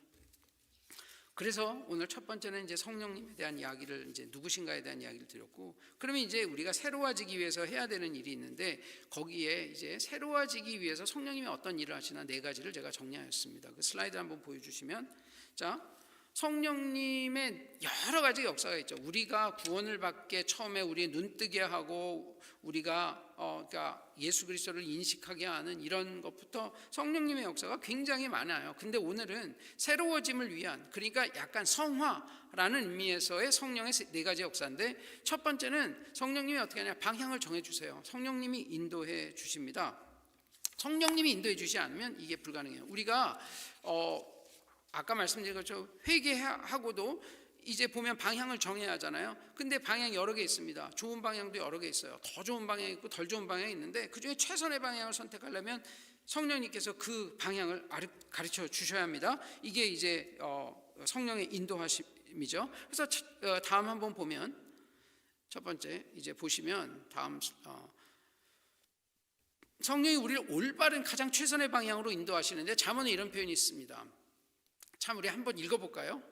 그래서 오늘 첫 번째는 이제 성령님에 대한 이야기를, 이제 누구신가에 대한 이야기를 드렸고, 그러면 이제 우리가 새로워지기 위해서 해야 되는 일이 있는데, 거기에 이제 새로워지기 위해서 성령님이 어떤 일을 하시나 4가지를 제가 정리하였습니다. 그 슬라이드 한번 보여주시면, 자, 성령님의 여러 가지 역사가 있죠. 우리가 구원을 받게 처음에 우리의 눈뜨게 하고 우리가 그러니까 예수 그리스도를 인식하게 하는 이런 것부터 성령님의 역사가 굉장히 많아요. 근데 오늘은 새로워짐을 위한, 그러니까 약간 성화라는 의미에서의 성령의 4가지 역사인데, 첫 번째는 성령님이 어떻게 하냐, 방향을 정해 주세요. 성령님이 인도해 주십니다. 성령님이 인도해 주시지 않으면 이게 불가능해요. 우리가 아까 말씀드린 것처럼 회개하고도 이제 보면 방향을 정해야 하잖아요. 근데 방향이 여러 개 있습니다. 좋은 방향도 여러 개 있어요. 더 좋은 방향이 있고 덜 좋은 방향이 있는데, 그중에 최선의 방향을 선택하려면 성령님께서 그 방향을 가르쳐 주셔야 합니다. 이게 이제 성령의 인도하심이죠. 그래서 다음 한번 보면, 첫 번째 이제 보시면 다음 성령이 우리를 올바른 가장 최선의 방향으로 인도하시는데, 잠언에 이런 표현이 있습니다. 참, 우리 한번 읽어볼까요?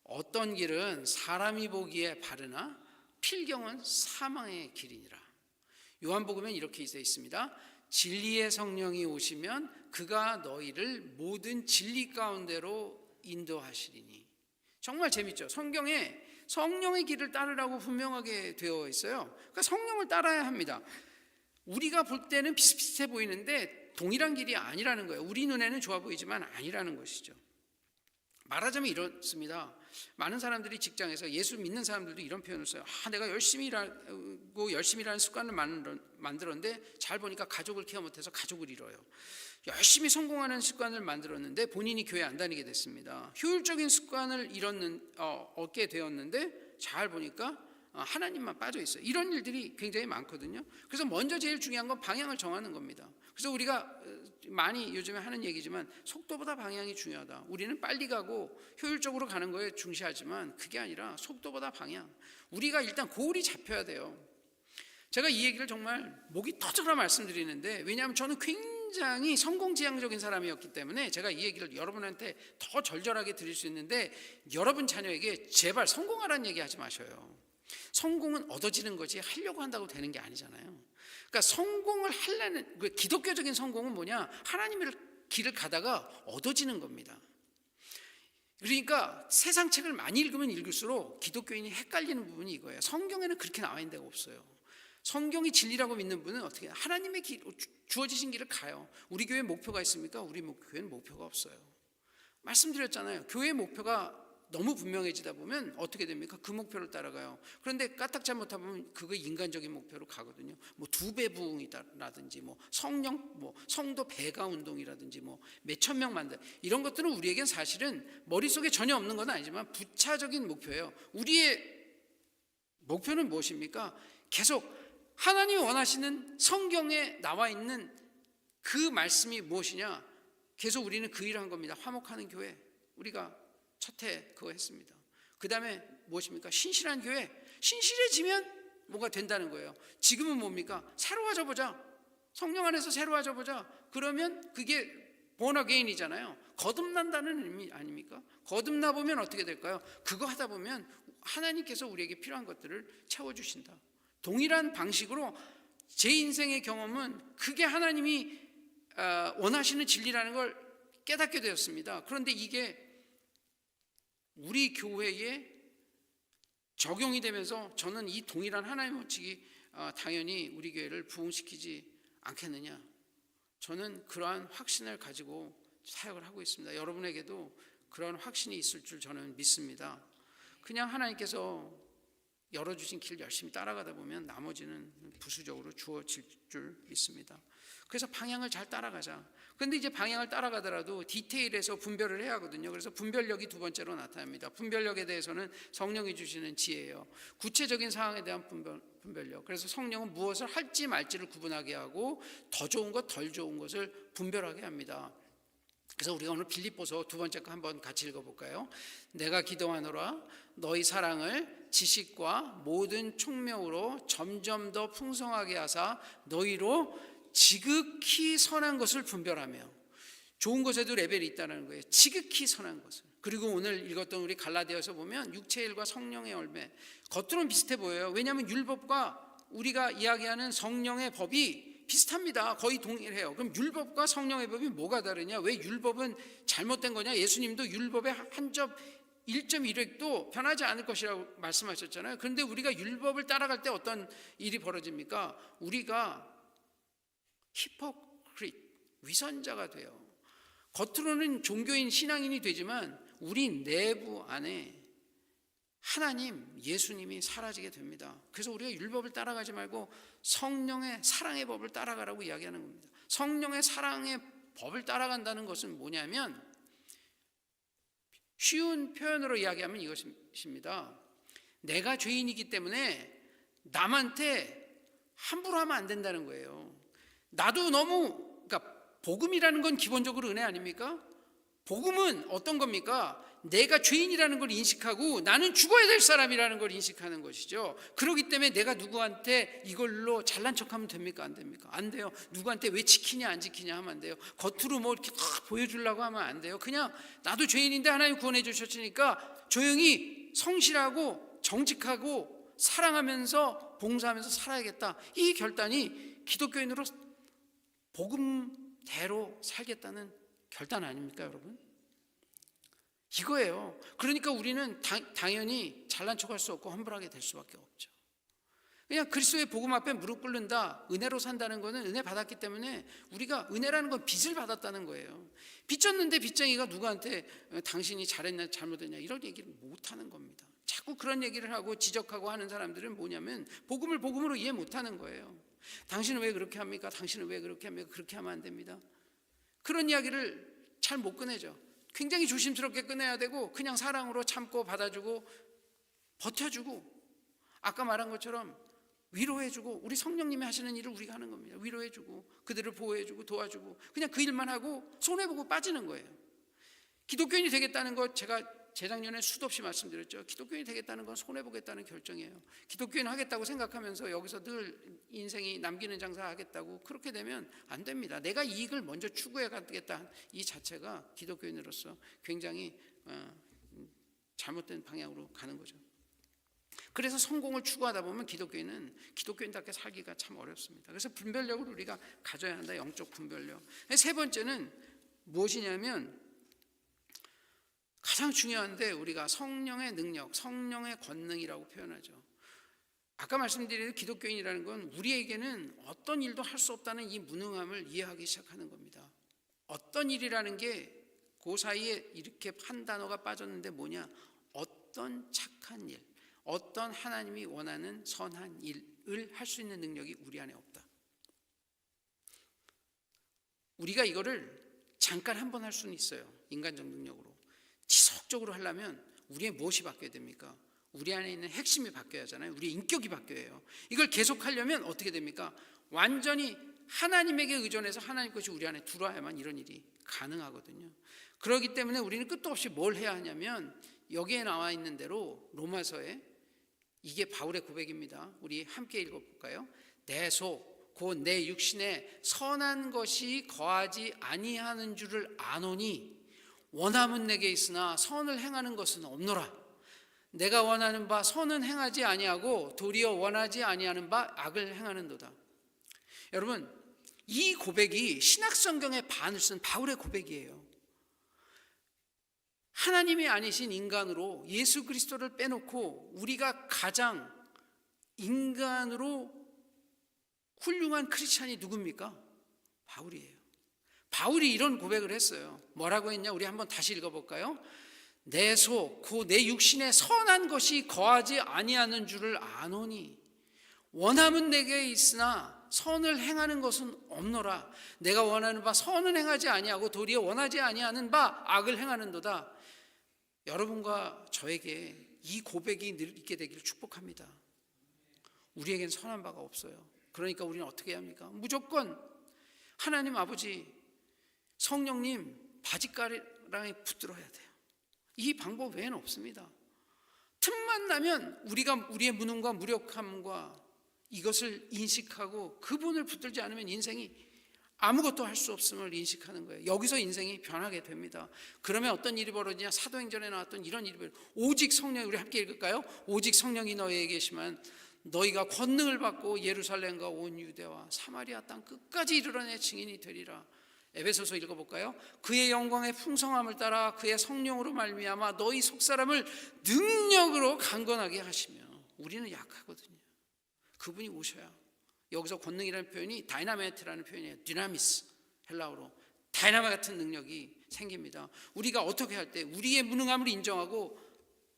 어떤 길은 사람이 보기에 바르나 필경은 사망의 길이니라. 요한복음엔 이렇게 되어 있습니다. 진리의 성령이 오시면 그가 너희를 모든 진리 가운데로 인도하시리니. 정말 재밌죠? 성경에 성령의 길을 따르라고 분명하게 되어 있어요. 그러니까 성령을 따라야 합니다. 우리가 볼 때는 비슷비슷해 보이는데 동일한 길이 아니라는 거예요. 우리 눈에는 좋아 보이지만 아니라는 것이죠. 말하자면 이렇습니다. 많은 사람들이 직장에서, 예수 믿는 사람들도 이런 표현을 써요. 내가 열심히 일하고 열심히 일하는 습관을 만들었는데 잘 보니까 가족을 케어 못해서 가족을 잃어요. 열심히 성공하는 습관을 만들었는데 본인이 교회 안 다니게 됐습니다. 효율적인 습관을 얻게 되었는데 잘 보니까 하나님만 빠져 있어요. 이런 일들이 굉장히 많거든요. 그래서 먼저 제일 중요한 건 방향을 정하는 겁니다. 그래서 우리가 많이 요즘에 하는 얘기지만 속도보다 방향이 중요하다. 우리는 빨리 가고 효율적으로 가는 거에 중시하지만 그게 아니라 속도보다 방향. 우리가 일단 고울이 잡혀야 돼요. 제가 이 얘기를 정말 목이 터져라 말씀드리는데, 왜냐하면 저는 굉장히 성공지향적인 사람이었기 때문에 제가 이 얘기를 여러분한테 더 절절하게 드릴 수 있는데, 여러분 자녀에게 제발 성공하라는 얘기 하지 마셔요. 성공은 얻어지는 거지 하려고 한다고 되는 게 아니잖아요. 그러니까 성공을 하려는, 기독교적인 성공은 뭐냐, 하나님의 길을 가다가 얻어지는 겁니다. 그러니까 세상 책을 많이 읽으면 읽을수록 기독교인이 헷갈리는 부분이 이거예요. 성경에는 그렇게 나와 있는 데가 없어요. 성경이 진리라고 믿는 분은 어떻게 해요? 하나님의 주어지신 길을 가요. 우리 교회 목표가 있습니까? 우리 교회는 목표가 없어요. 말씀드렸잖아요. 교회의 목표가 너무 분명해지다 보면 어떻게 됩니까? 그 목표를 따라가요. 그런데 까딱 잘못하면 그거 인간적인 목표로 가거든요. 뭐 2배 부흥이라든지, 뭐 성도 배가 운동이라든지, 뭐 몇천 명 만들, 이런 것들은 우리에겐 사실은 머릿속에 전혀 없는 건 아니지만 부차적인 목표예요. 우리의 목표는 무엇입니까? 계속 하나님이 원하시는 성경에 나와 있는 그 말씀이 무엇이냐? 계속 우리는 그 일을 한 겁니다. 화목하는 교회. 우리가 첫 해 그거 했습니다. 그 다음에 무엇입니까? 신실한 교회. 신실해지면 뭐가 된다는 거예요. 지금은 뭡니까? 새로워져 보자. 성령 안에서 새로워져 보자. 그러면 그게 born again이잖아요. 거듭난다는 의미 아닙니까? 거듭나 보면 어떻게 될까요? 그거 하다 보면 하나님께서 우리에게 필요한 것들을 채워주신다. 동일한 방식으로 제 인생의 경험은 그게 하나님이 원하시는 진리라는 걸 깨닫게 되었습니다. 그런데 이게 우리 교회에 적용이 되면서 저는 이 동일한 하나님의 원칙이 당연히 우리 교회를 부흥시키지 않겠느냐, 저는 그러한 확신을 가지고 사역을 하고 있습니다. 여러분에게도 그러한 확신이 있을 줄 저는 믿습니다. 그냥 하나님께서 열어주신 길 열심히 따라가다 보면 나머지는 부수적으로 주어질 줄 믿습니다. 그래서 방향을 잘 따라가자. 그런데 이제 방향을 따라가더라도 디테일에서 분별을 해야 하거든요. 그래서 분별력이 2번째로 나타납니다. 분별력에 대해서는 성령이 주시는 지혜예요. 구체적인 상황에 대한 분별력. 그래서 성령은 무엇을 할지 말지를 구분하게 하고 더 좋은 것, 덜 좋은 것을 분별하게 합니다. 그래서 우리가 오늘 빌립보서 2번째 거 한번 같이 읽어볼까요? 내가 기도하노라 너희 사랑을 지식과 모든 총명으로 점점 더 풍성하게 하사 너희로 지극히 선한 것을 분별하며, 좋은 것에도 레벨이 있다는 거예요. 지극히 선한 것을. 그리고 오늘 읽었던 우리 갈라디아서 보면 육체의 일과 성령의 열매, 겉으로는 비슷해 보여요. 왜냐하면 율법과 우리가 이야기하는 성령의 법이 비슷합니다. 거의 동일해요. 그럼 율법과 성령의 법이 뭐가 다르냐? 왜 율법은 잘못된 거냐? 예수님도 율법의 한 점 1.1획도 변하지 않을 것이라고 말씀하셨잖아요. 그런데 우리가 율법을 따라갈 때 어떤 일이 벌어집니까? 우리가 히포크릿, 위선자가 돼요. 겉으로는 종교인, 신앙인이 되지만 우리 내부 안에 하나님, 예수님이 사라지게 됩니다. 그래서 우리가 율법을 따라가지 말고 성령의 사랑의 법을 따라가라고 이야기하는 겁니다. 성령의 사랑의 법을 따라간다는 것은 뭐냐면, 쉬운 표현으로 이야기하면 이것입니다. 내가 죄인이기 때문에 남한테 함부로 하면 안 된다는 거예요. 나도 너무, 그러니까 복음이라는 건 기본적으로 은혜 아닙니까? 복음은 어떤 겁니까? 내가 죄인이라는 걸 인식하고 나는 죽어야 될 사람이라는 걸 인식하는 것이죠. 그렇기 때문에 내가 누구한테 이걸로 잘난 척하면 됩니까? 안 됩니까? 안 돼요. 누구한테 왜 지키냐 안 지키냐 하면 안 돼요. 겉으로 뭐 이렇게 보여주려고 하면 안 돼요. 그냥 나도 죄인인데 하나님 구원해 주셨으니까 조용히 성실하고 정직하고 사랑하면서 봉사하면서 살아야겠다. 이 결단이 기독교인으로 복음대로 살겠다는 결단 아닙니까, 여러분? 이거예요. 그러니까 우리는 당연히 잘난 척할 수 없고 험불하게 될 수밖에 없죠. 그냥 그리스도의 복음 앞에 무릎 꿇는다, 은혜로 산다는 것은 은혜 받았기 때문에 우리가 은혜라는 건 빚을 받았다는 거예요. 빚 졌는데 빚쟁이가 누구한테 당신이 잘했냐 잘못했냐 이런 얘기를 못하는 겁니다. 자꾸 그런 얘기를 하고 지적하고 하는 사람들은 뭐냐면 복음을 복음으로 이해 못하는 거예요. 당신은 왜 그렇게 합니까? 당신은 왜 그렇게 합니까? 그렇게 하면 안 됩니다. 그런 이야기를 잘 못 꺼내죠. 굉장히 조심스럽게 꺼내야 되고 그냥 사랑으로 참고 받아주고 버텨주고 아까 말한 것처럼 위로해주고 우리 성령님이 하시는 일을 우리가 하는 겁니다. 위로해주고 그들을 보호해주고 도와주고 그냥 그 일만 하고 손해보고 빠지는 거예요. 기독교인이 되겠다는 것 제가 재작년에 수도 없이 말씀드렸죠. 기독교인이 되겠다는 건 손해보겠다는 결정이에요. 기독교인 하겠다고 생각하면서 여기서 늘 인생이 남기는 장사 하겠다고 그렇게 되면 안 됩니다. 내가 이익을 먼저 추구해 가겠다 이 자체가 기독교인으로서 굉장히 잘못된 방향으로 가는 거죠. 그래서 성공을 추구하다 보면 기독교인은 기독교인답게 살기가 참 어렵습니다. 그래서 분별력을 우리가 가져야 한다. 영적 분별력. 세 번째는 무엇이냐면 가장 중요한데 우리가 성령의 능력, 성령의 권능이라고 표현하죠. 아까 말씀드린 기독교인이라는 건 우리에게는 어떤 일도 할 수 없다는 이 무능함을 이해하기 시작하는 겁니다. 어떤 일이라는 게 그 사이에 이렇게 한 단어가 빠졌는데 뭐냐? 어떤 착한 일, 어떤 하나님이 원하는 선한 일을 할 수 있는 능력이 우리 안에 없다. 우리가 이거를 잠깐 한 번 할 수는 있어요. 인간적 능력으로. 지속적으로 하려면 우리의 무엇이 바뀌어야 됩니까? 우리 안에 있는 핵심이 바뀌어야 하잖아요. 우리의 인격이 바뀌어야 해요. 이걸 계속 하려면 어떻게 됩니까? 완전히 하나님에게 의존해서 하나님 것이 우리 안에 들어와야만 이런 일이 가능하거든요. 그렇기 때문에 우리는 끝도 없이 뭘 해야 하냐면 여기에 나와 있는 대로 로마서에 이게 바울의 고백입니다. 우리 함께 읽어볼까요? 내 속, 곧 내 육신에 선한 것이 거하지 아니하는 줄을 아노니 원함은 내게 있으나 선을 행하는 것은 없노라. 내가 원하는 바 선은 행하지 아니하고 도리어 원하지 아니하는 바 악을 행하는도다. 여러분 이 고백이 신약성경의 반을 쓴 바울의 고백이에요. 하나님이 아니신 인간으로 예수 그리스도를 빼놓고 우리가 가장 인간으로 훌륭한 크리스찬이 누굽니까? 바울이에요. 바울이 이런 고백을 했어요. 뭐라고 했냐? 우리 한번 다시 읽어볼까요? 내 속, 그 내 육신에 선한 것이 거하지 아니하는 줄을 아노니 원함은 내게 있으나 선을 행하는 것은 없노라. 내가 원하는 바 선은 행하지 아니하고 도리어 원하지 아니하는 바 악을 행하는도다. 여러분과 저에게 이 고백이 늘 있게 되기를 축복합니다. 우리에겐 선한 바가 없어요. 그러니까 우리는 어떻게 해야 합니까? 무조건 하나님 아버지 성령님 바짓가랑에 붙들어야 돼요. 이 방법 외에는 없습니다. 틈만 나면 우리가 우리의 무능과 무력함과 이것을 인식하고 그분을 붙들지 않으면 인생이 아무것도 할 수 없음을 인식하는 거예요. 여기서 인생이 변하게 됩니다. 그러면 어떤 일이 벌어지냐? 사도행전에 나왔던 이런 일이 벌어져요. 오직 성령이, 우리 함께 읽을까요? 오직 성령이 너희에게 계시면 너희가 권능을 받고 예루살렘과 온 유대와 사마리아 땅 끝까지 이르러 내 증인이 되리라. 에베소서 읽어볼까요? 그의 영광의 풍성함을 따라 그의 성령으로 말미암아 너희 속사람을 능력으로 강건하게 하시며. 우리는 약하거든요. 그분이 오셔야. 여기서 권능이라는 표현이 다이나마이트라는 표현이에요. 디나미스, 헬라어로 다이나마 같은 능력이 생깁니다. 우리가 어떻게 할 때 우리의 무능함을 인정하고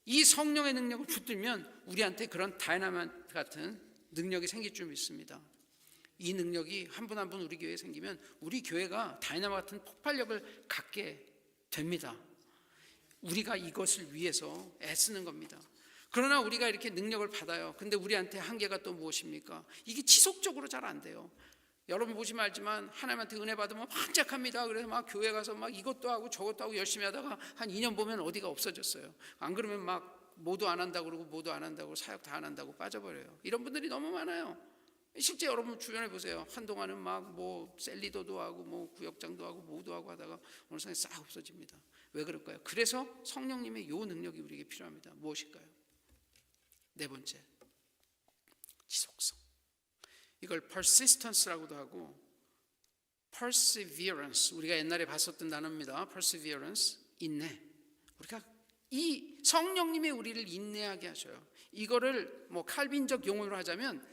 이 성령의 능력을 붙들면 우리한테 그런 다이나마이트 같은 능력이 생길 줄 믿습니다. 이 능력이 한 분 한 분 우리 교회에 생기면 우리 교회가 다이나마 같은 폭발력을 갖게 됩니다. 우리가 이것을 위해서 애쓰는 겁니다. 그러나 우리가 이렇게 능력을 받아요. 근데 우리한테 한계가 또 무엇입니까? 이게 지속적으로 잘 안 돼요. 여러분 보시면 알지만 하나님한테 은혜 받으면 반짝합니다. 그래서 막 교회 가서 막 이것도 하고 저것도 하고 열심히 하다가 한 2년 보면 어디가 없어졌어요. 안 그러면 막 모두 안 한다고 그러고 모두 안 한다고 사역 다 안 한다고 빠져버려요. 이런 분들이 너무 많아요. 실제 여러분 주변에 보세요. 한동안은 막 뭐 셀리더도 하고 뭐 구역장도 하고 모두 하고 하다가 어느 순간에 싹 없어집니다. 왜 그럴까요? 그래서 성령님의 요 능력이 우리에게 필요합니다. 무엇일까요? 네 번째, 지속성. 이걸 persistence라고도 하고 perseverance, 우리가 옛날에 봤었던 단어입니다. perseverance, 인내. 우리가 이 성령님이 우리를 인내하게 하셔요. 이거를 뭐 칼빈적 용어로 하자면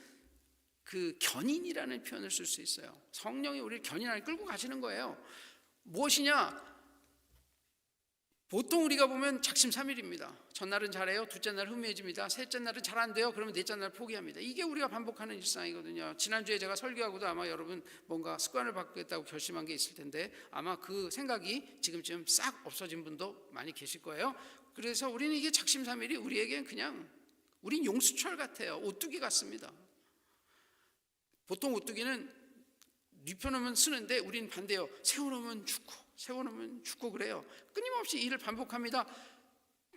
그 견인이라는 표현을 쓸 수 있어요. 성령이 우리를 견인 안에 끌고 가시는 거예요. 무엇이냐? 보통 우리가 보면 작심삼일입니다. 첫날은 잘해요. 둘째 날 흐미해집니다. 셋째 날은 잘 안 돼요. 그러면 넷째 날 포기합니다. 이게 우리가 반복하는 일상이거든요. 지난주에 제가 설교하고도 아마 여러분 뭔가 습관을 바꾸겠다고 결심한 게 있을 텐데 아마 그 생각이 지금쯤 싹 없어진 분도 많이 계실 거예요. 그래서 우리는 이게 작심삼일이 우리에겐 그냥 우린 용수철 같아요. 오뚜기 같습니다. 보통 오뚜기는 뉘펴놓으면 쓰는데 우리는 반대요. 세워놓으면 죽고 그래요. 끊임없이 일을 반복합니다.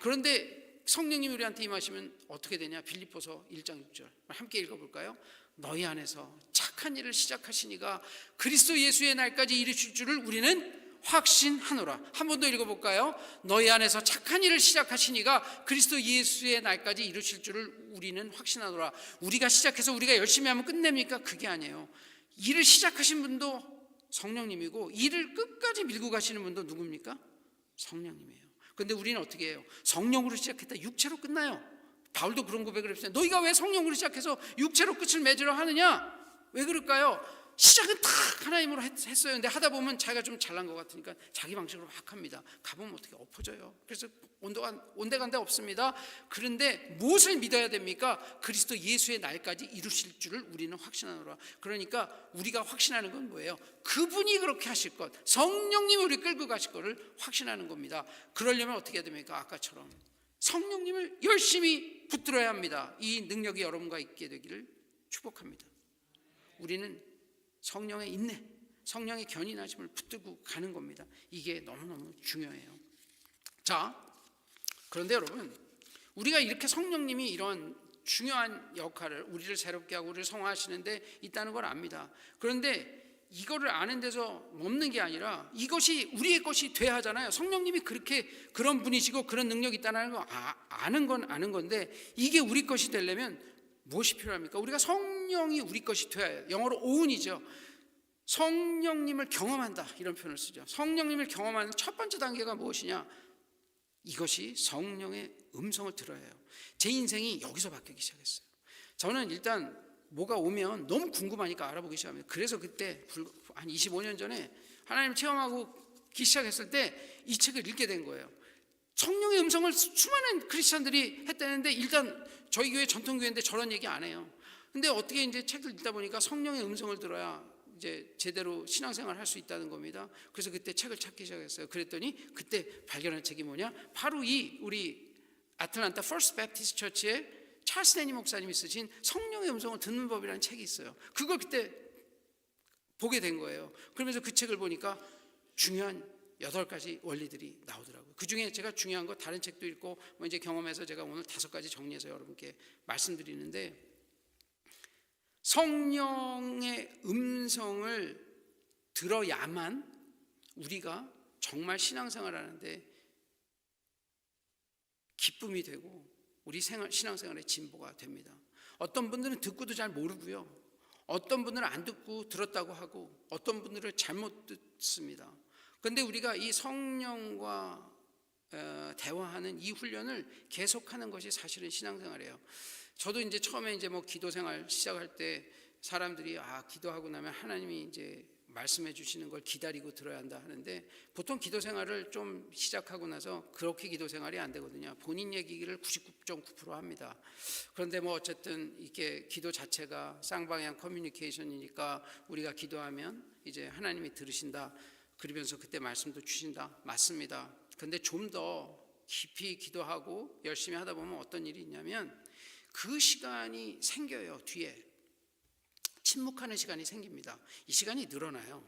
그런데 성령님이 우리한테 임하시면 어떻게 되냐? 빌립보서 1장 6절 함께 읽어볼까요? 너희 안에서 착한 일을 시작하시니가 그리스도 예수의 날까지 이르실 줄을 우리는 확신하노라. 한 번 더 읽어볼까요? 너희 안에서 착한 일을 시작하시니가 그리스도 예수의 날까지 이루실 줄을 우리는 확신하노라. 우리가 시작해서 우리가 열심히 하면 끝냅니까? 그게 아니에요. 일을 시작하신 분도 성령님이고 일을 끝까지 밀고 가시는 분도 누굽니까? 성령님이에요. 그런데 우리는 어떻게 해요? 성령으로 시작했다 육체로 끝나요. 바울도 그런 고백을 했어요. 너희가 왜 성령으로 시작해서 육체로 끝을 맺으려 하느냐? 왜 그럴까요? 시작은 다 하나님으로 했어요. 근데 하다 보면 자기가 좀 잘난 것 같으니까 자기 방식으로 막 합니다. 가보면 어떻게 엎어져요. 그래서 온데간데 없습니다. 그런데 무엇을 믿어야 됩니까? 그리스도 예수의 날까지 이루실 줄을 우리는 확신하노라. 그러니까 우리가 확신하는 건 뭐예요? 그분이 그렇게 하실 것, 성령님이 우리 끌고 가실 것을 확신하는 겁니다. 그러려면 어떻게 해야 됩니까? 아까처럼 성령님을 열심히 붙들어야 합니다. 이 능력이 여러분과 있게 되기를 축복합니다. 우리는 성령의 인내, 성령의 견인하심을 붙들고 가는 겁니다. 이게 너무너무 중요해요. 자, 그런데 여러분, 우리가 이렇게 성령님이 이런 중요한 역할을 우리를 새롭게 하고 우리를 성화하시는데 있다는 걸 압니다. 그런데 이거를 아는 데서 멈는 게 아니라 이것이 우리의 것이 돼야 하잖아요. 성령님이 그렇게 그런 분이시고 그런 능력이 있다는 거 아는 건 아는 건데 이게 우리 것이 되려면 무엇이 필요합니까? 우리가 성령이 우리 것이 돼야 해요. 영어로 오운이죠. 성령님을 경험한다 이런 표현을 쓰죠. 성령님을 경험하는 첫 번째 단계가 무엇이냐? 이것이 성령의 음성을 들어야 해요. 제 인생이 여기서 바뀌기 시작했어요. 저는 일단 뭐가 오면 너무 궁금하니까 알아보기 시작합니다. 그래서 그때 한 25년 전에 하나님을 체험하기 시작했을 때 이 책을 읽게 된 거예요. 성령의 음성을 수많은 크리스찬들이 했다는데 일단 저희 교회 전통교회인데 저런 얘기 안 해요. 근데 어떻게 이제 책을 읽다 보니까 성령의 음성을 들어야 이제 제대로 신앙생활을 할 수 있다는 겁니다. 그래서 그때 책을 찾기 시작했어요. 그랬더니 그때 발견한 책이 뭐냐? 바로 이 우리 아틀란타 퍼스트 배프티스트 처치의 찰스 데니 목사님이 쓰신 성령의 음성을 듣는 법이라는 책이 있어요. 그걸 그때 보게 된 거예요. 그러면서 그 책을 보니까 중요한 8가지 원리들이 나오더라고요. 그 중에 제가 중요한 거 다른 책도 읽고 뭐 이제 경험해서 제가 오늘 5가지 정리해서 여러분께 말씀드리는데 성령의 음성을 들어야만 우리가 정말 신앙생활하는데 기쁨이 되고 우리 신앙생활의 진보가 됩니다. 어떤 분들은 듣고도 잘 모르고요. 어떤 분들은 안 듣고 들었다고 하고 어떤 분들은 잘못 듣습니다. 그런데 우리가 이 성령과 대화하는 이 훈련을 계속하는 것이 사실은 신앙생활이에요. 저도 이제 처음에 이제 뭐 기도생활 시작할 때 사람들이 기도하고 나면 하나님이 이제 말씀해 주시는 걸 기다리고 들어야 한다 하는데, 보통 기도생활을 좀 시작하고 나서 그렇게 기도생활이 안 되거든요. 본인 얘기를 99.9% 합니다. 그런데 뭐 어쨌든 이게 기도 자체가 쌍방향 커뮤니케이션이니까 우리가 기도하면 이제 하나님이 들으신다, 그러면서 그때 말씀도 주신다. 맞습니다. 근데 좀 더 깊이 기도하고 열심히 하다 보면 어떤 일이 있냐면 그 시간이 생겨요. 뒤에 침묵하는 시간이 생깁니다. 이 시간이 늘어나요.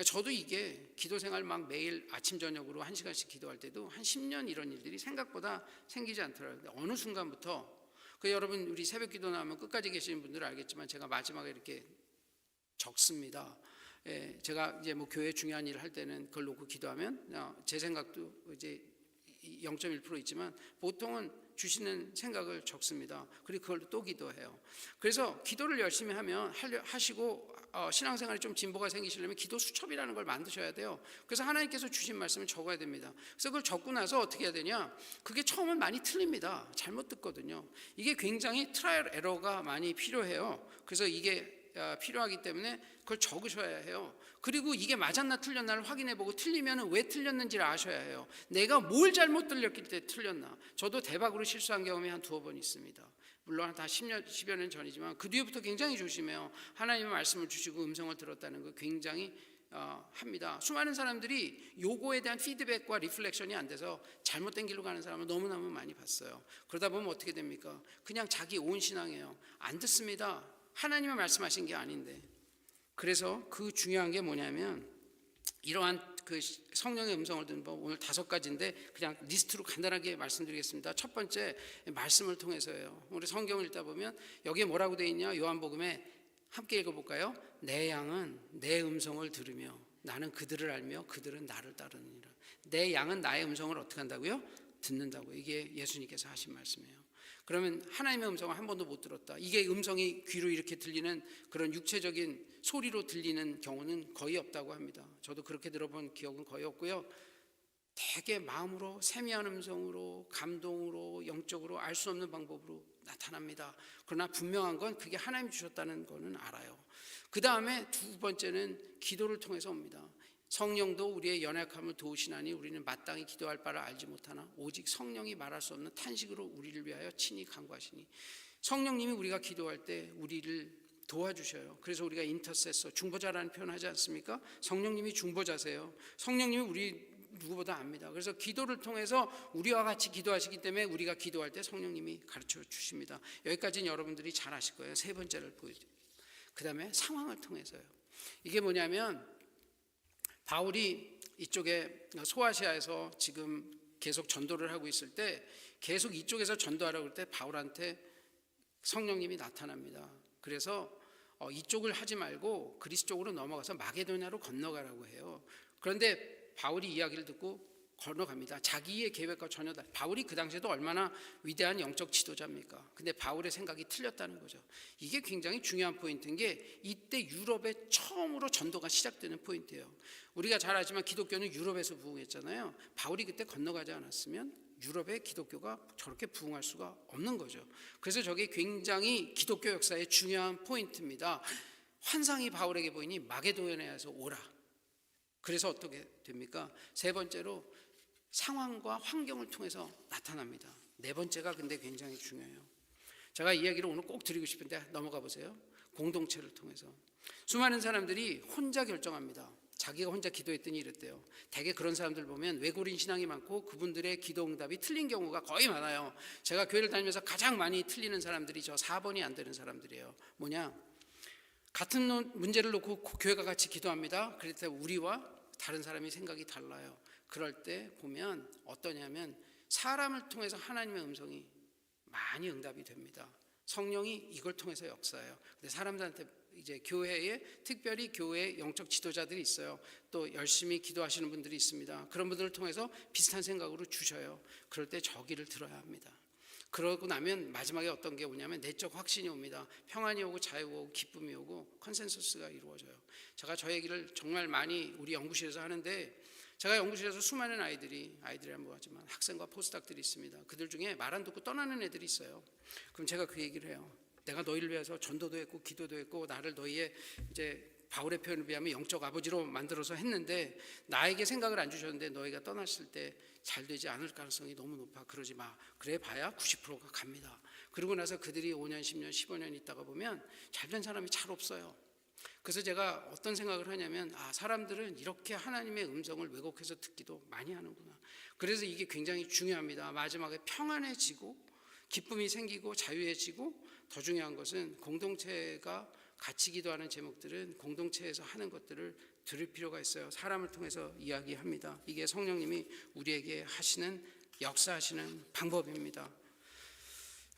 저도 이게 기도생활 막 매일 아침 저녁으로 1시간씩 기도할 때도 한 10년 이런 일들이 생각보다 생기지 않더라고요. 어느 순간부터 여러분 우리 새벽 기도 나오면 끝까지 계시는 분들은 알겠지만 제가 마지막에 이렇게 적습니다. 제가 이제 뭐 교회 중요한 일을 할 때는 그걸 놓고 기도하면 제 생각도 이제 0.1% 있지만 보통은 주시는 생각을 적습니다. 그리고 그걸 또 기도해요. 그래서 기도를 열심히 하시고 신앙생활에 좀 진보가 생기시려면 기도 수첩이라는 걸 만드셔야 돼요. 그래서 하나님께서 주신 말씀을 적어야 됩니다. 그래서 그걸 적고 나서 어떻게 해야 되냐, 그게 처음은 많이 틀립니다. 잘못 듣거든요. 이게 굉장히 트라이얼 에러가 많이 필요해요. 그래서 이게 필요하기 때문에 그걸 적으셔야 해요. 그리고 이게 맞았나 틀렸나를 확인해보고 틀리면 왜 틀렸는지를 아셔야 해요. 내가 뭘 잘못 들렸기 때문에 틀렸나. 저도 대박으로 실수한 경험이 한 2번 있습니다. 물론 다 10여 년 전이지만 그 뒤부터 굉장히 조심해요. 하나님의 말씀을 주시고 음성을 들었다는 거 굉장히 합니다. 수많은 사람들이 요거에 대한 피드백과 리플렉션이 안 돼서 잘못된 길로 가는 사람을 너무너무 많이 봤어요. 그러다 보면 어떻게 됩니까? 그냥 자기 온 신앙이에요. 안 듣습니다. 하나님이 말씀하신 게 아닌데. 그래서 그 중요한 게 뭐냐면 이러한 그 성령의 음성을 듣는 법, 오늘 5가지인데 그냥 리스트로 간단하게 말씀드리겠습니다. 첫 번째, 말씀을 통해서예요. 우리 성경을 읽다 보면 여기에 뭐라고 되어 있냐, 요한복음에 함께 읽어볼까요? 내 양은 내 음성을 들으며 나는 그들을 알며 그들은 나를 따르느니라. 내 양은 나의 음성을 어떻게 한다고요? 듣는다고. 이게 예수님께서 하신 말씀이에요. 그러면 하나님의 음성을 한 번도 못 들었다, 이게 음성이 귀로 이렇게 들리는 그런 육체적인 소리로 들리는 경우는 거의 없다고 합니다. 저도 그렇게 들어본 기억은 거의 없고요. 되게 마음으로, 세미한 음성으로, 감동으로, 영적으로 알 수 없는 방법으로 나타납니다. 그러나 분명한 건 그게 하나님이 주셨다는 거는 알아요. 그 다음에 2번째는 기도를 통해서 옵니다. 성령도 우리의 연약함을 도우시나니 우리는 마땅히 기도할 바를 알지 못하나 오직 성령이 말할 수 없는 탄식으로 우리를 위하여 친히 간구하시니. 성령님이 우리가 기도할 때 우리를 도와주셔요. 그래서 우리가 인터세서, 중보자라는 표현 하지 않습니까? 성령님이 중보자세요. 성령님이 우리 누구보다 압니다. 그래서 기도를 통해서 우리와 같이 기도하시기 때문에 우리가 기도할 때 성령님이 가르쳐 주십니다. 여기까지는 여러분들이 잘 아실 거예요. 3번째를 보여드릴게요. 그 다음에 상황을 통해서요. 이게 뭐냐면 바울이 이쪽에 소아시아에서 지금 계속 전도를 하고 있을 때, 계속 이쪽에서 전도하라고 할 때 바울한테 성령님이 나타납니다. 그래서 이쪽을 하지 말고 그리스 쪽으로 넘어가서 마게도냐로 건너가라고 해요. 그런데 바울이 이야기를 듣고 건너갑니다. 자기의 계획과 전혀 다른. 바울이 그 당시에도 얼마나 위대한 영적 지도자입니까? 근데 바울의 생각이 틀렸다는 거죠. 이게 굉장히 중요한 포인트인 게 이때 유럽에 처음으로 전도가 시작되는 포인트예요. 우리가 잘 알지만 기독교는 유럽에서 부흥했잖아요. 바울이 그때 건너가지 않았으면 유럽의 기독교가 저렇게 부흥할 수가 없는 거죠. 그래서 저게 굉장히 기독교 역사의 중요한 포인트입니다. 환상이 바울에게 보이니 마게도냐에서 오라. 그래서 어떻게 됩니까? 3번째로 상황과 환경을 통해서 나타납니다. 4번째가 근데 굉장히 중요해요. 제가 이 이야기를 오늘 꼭 드리고 싶은데 넘어가 보세요. 공동체를 통해서. 수많은 사람들이 혼자 결정합니다. 자기가 혼자 기도했더니 이랬대요. 대개 그런 사람들 보면 외골인 신앙이 많고 그분들의 기도 응답이 틀린 경우가 거의 많아요. 제가 교회를 다니면서 가장 많이 틀리는 사람들이 저 4번이 안 되는 사람들이에요. 뭐냐? 같은 문제를 놓고 교회가 같이 기도합니다. 그럴 때 우리와 다른 사람이 생각이 달라요. 그럴 때 보면 어떠냐면 사람을 통해서 하나님의 음성이 많이 응답이 됩니다. 성령이 이걸 통해서 역사해요. 근데 사람들한테 이제 교회에 특별히 교회 영적 지도자들이 있어요. 또 열심히 기도하시는 분들이 있습니다. 그런 분들을 통해서 비슷한 생각으로 주셔요. 그럴 때 저기를 들어야 합니다. 그러고 나면 마지막에 어떤 게 오냐면 내적 확신이 옵니다. 평안이 오고 자유가 오고 기쁨이 오고 컨센서스가 이루어져요. 제가 저 얘기를 정말 많이 우리 연구실에서 하는데, 제가 연구실에서 수많은 아이들이란 뭐하지만 학생과 포스닥들이 있습니다. 그들 중에 말 안 듣고 떠나는 애들이 있어요. 그럼 제가 그 얘기를 해요. 내가 너희를 위해서 전도도 했고 기도도 했고 나를 너희의 이제 바울의 표현을 비하면 영적 아버지로 만들어서 했는데 나에게 생각을 안 주셨는데 너희가 떠났을 때 잘 되지 않을 가능성이 너무 높아. 그러지 마. 그래 봐야 90%가 갑니다. 그러고 나서 그들이 5년 10년 15년 있다가 보면 잘된 사람이 잘 없어요. 그래서 제가 어떤 생각을 하냐면, 사람들은 이렇게 하나님의 음성을 왜곡해서 듣기도 많이 하는구나. 그래서 이게 굉장히 중요합니다. 마지막에 평안해지고 기쁨이 생기고 자유해지고, 더 중요한 것은 공동체가 같이 기도하는 제목들은 공동체에서 하는 것들을 들을 필요가 있어요. 사람을 통해서 이야기합니다. 이게 성령님이 우리에게 하시는, 역사하시는 방법입니다.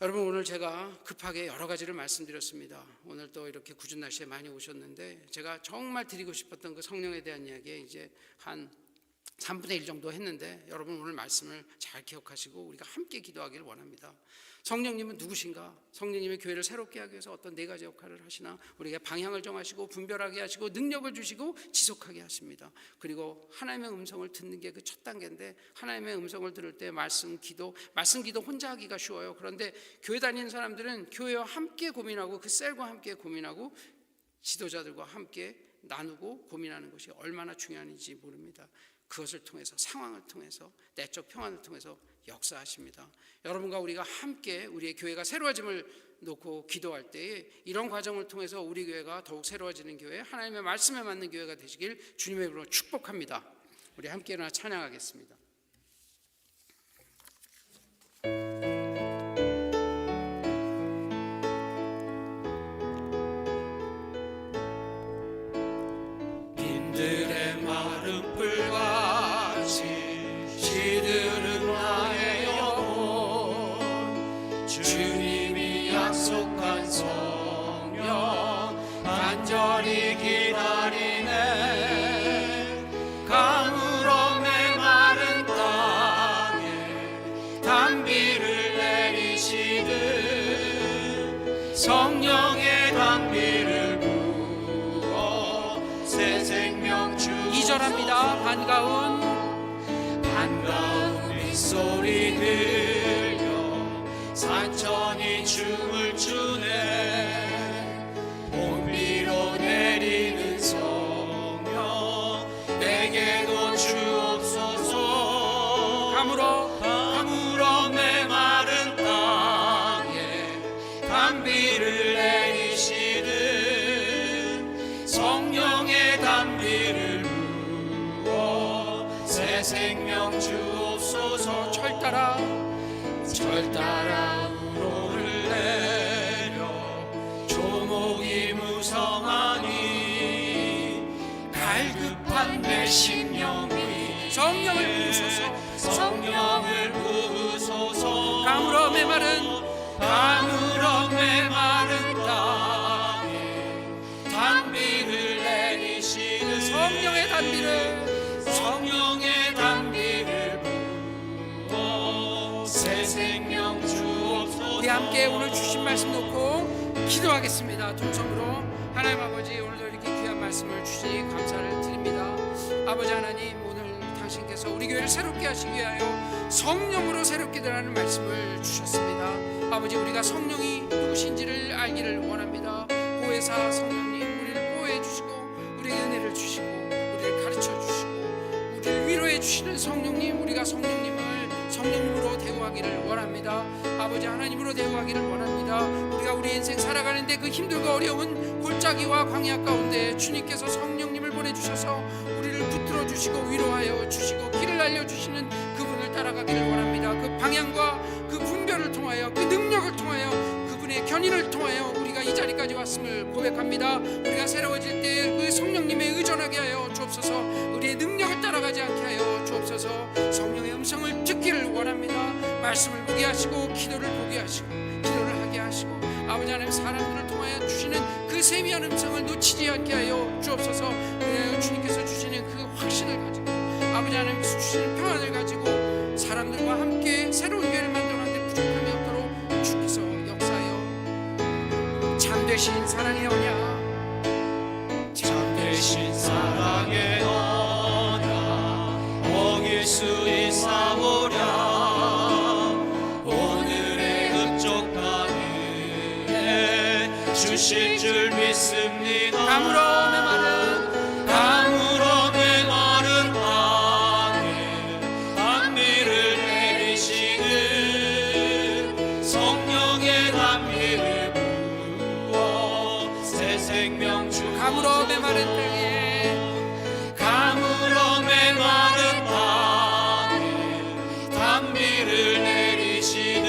여러분, 오늘 제가 급하게 여러 가지를 말씀드렸습니다. 오늘 또 이렇게 궂은 날씨에 많이 오셨는데, 제가 정말 드리고 싶었던 그 성령에 대한 이야기에 이제 한 3분의 1 정도 했는데, 여러분 오늘 말씀을 잘 기억하시고 우리가 함께 기도하기를 원합니다. 성령님은 누구신가? 성령님의 교회를 새롭게 하기 위해서 어떤 4가지 역할을 하시나? 우리가 방향을 정하시고 분별하게 하시고 능력을 주시고 지속하게 하십니다. 그리고 하나님의 음성을 듣는 게 그 첫 단계인데, 하나님의 음성을 들을 때 말씀 기도 혼자 하기가 쉬워요. 그런데 교회 다니는 사람들은 교회와 함께 고민하고 그 셀과 함께 고민하고 지도자들과 함께 나누고 고민하는 것이 얼마나 중요한지 모릅니다. 그것을 통해서, 상황을 통해서, 내적 평안을 통해서 역사하십니다. 여러분과 우리가 함께 우리의 교회가 새로워짐을 놓고 기도할 때에 이런 과정을 통해서 우리 교회가 더욱 새로워지는 교회, 하나님의 말씀에 맞는 교회가 되시길 주님의 이름으로 축복합니다. 우리 함께 일어나 찬양하겠습니다. 빈들의 마른 풀같이 시들은 나의 영혼, 주님이 약속한 성령 간절히 기다리네. 가물어 메마른 땅에 단비를 내리시듯 성령의 단비를 부어 새 생명 주. 2절합니다. 반가운 빗소리 들려 산천이 춤을 추네. 봄비로 내리는 성령 내게도 주옵소서. 가물어 메마른 땅에 단비를 내리시듯 성령의 단비를 부어 새 생명 주옵소서. 철 따라 우로를 내려 조목이 무성하니 갈급한 내 심령이 성령을 부으소서. 가물어 메마른 땅에 단비를 내리시는 성령의 단비를 부어 새 생명 주옵소서. 우리 함께 오늘 주신 말씀 놓고 기도하겠습니다. 동성으로. 하나님 아버지, 오늘도 이렇게 귀한 말씀을 주시니 감사를 드립니다. 아버지 하나님, 오늘 당신께서 우리 교회를 새롭게 하시기 위하여 성령으로 새롭게 되라는 말씀을 주셨습니다. 아버지, 우리가 성령이 누구신지를 알기를 원합니다. 보혜사 성령님, 우리를 보호해 주시고 우리에게 은혜를 주시고 우리를 가르쳐 주시고 우리를 위로해 주시는 성령님, 우리가 성령님으로 대우하기를 원합니다. 아버지 하나님으로 대우하기를 원합니다. 우리가 우리 인생 살아가는데 그 힘들고 어려운 골짜기와 광야 가운데 주님께서 성령님을 보내주셔서 우리를 붙들어 주시고 위로하여 주시고 길을 알려주시는 그분을 따라가기를 원합니다. 그 방향과 그 분별을 통하여, 그 능력을 통하여, 그분의 견인을 통하여 우리가 이 자리까지 왔음을 고백합니다. 우리가 새로워질 때 그 성령님에 의존하게 하여 주옵소서. 우리의 능력을 따라가지 않게 하여 주옵소서. 성령의 음성을 듣기를 원합니다. 말씀을 보게 하시고 기도를 보게 하시고 기도를 하게 하시고 아버지 하나님 사람들을 통하여 주시는 그 세미한 음성을 놓치지 않게 하여 주옵소서. 주님께서 주시는 그 확신을 가지고 아버지 하나님 주시는 평안을 가지고 사람들과 함께 새로운 교회를 만들어가는데 부족함이 없도록 주께서 역사하여 참되신 사랑의 언약, 참되신 사랑의 언약 어길 수 있사오랴. 오늘의 흡족함을 주실 줄 믿습니다. 가물어 메마른 땅에 단비를 내리시는 성령의 단비를 부어 새 생명 주옵소서. 가물어 메마른 땅에 단비를 내리시는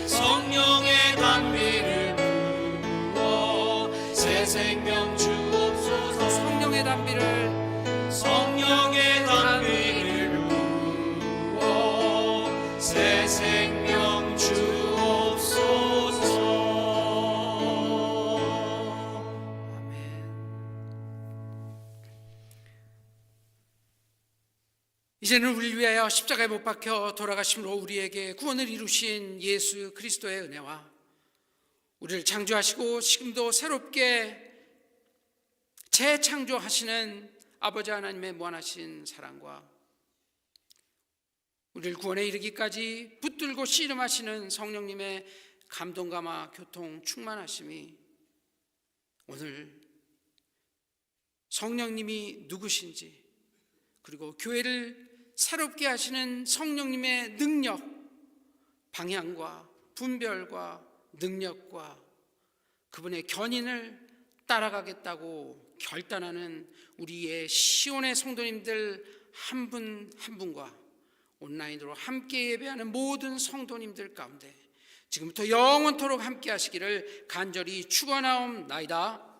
성령의 단비를 부어 새 생명 주옵소서. 성령의 단비를 부어 새 생명 주옵소서. 이제는 우리를 위하여 십자가에 못 박혀 돌아가심으로 우리에게 구원을 이루신 예수 그리스도의 은혜와 우리를 창조하시고 지금도 새롭게 재창조하시는 아버지 하나님의 무한하신 사랑과 우리를 구원에 이르기까지 붙들고 씨름하시는 성령님의 감동감화 교통 충만하심이 오늘 성령님이 누구신지, 그리고 교회를 새롭게 하시는 성령님의 능력, 방향과 분별과 능력과 그분의 견인을 따라가겠다고 결단하는 우리의 시온의 성도님들 한 분 한 분과 온라인으로 함께 예배하는 모든 성도님들 가운데 지금부터 영원토록 함께 하시기를 간절히 축원하옵나이다.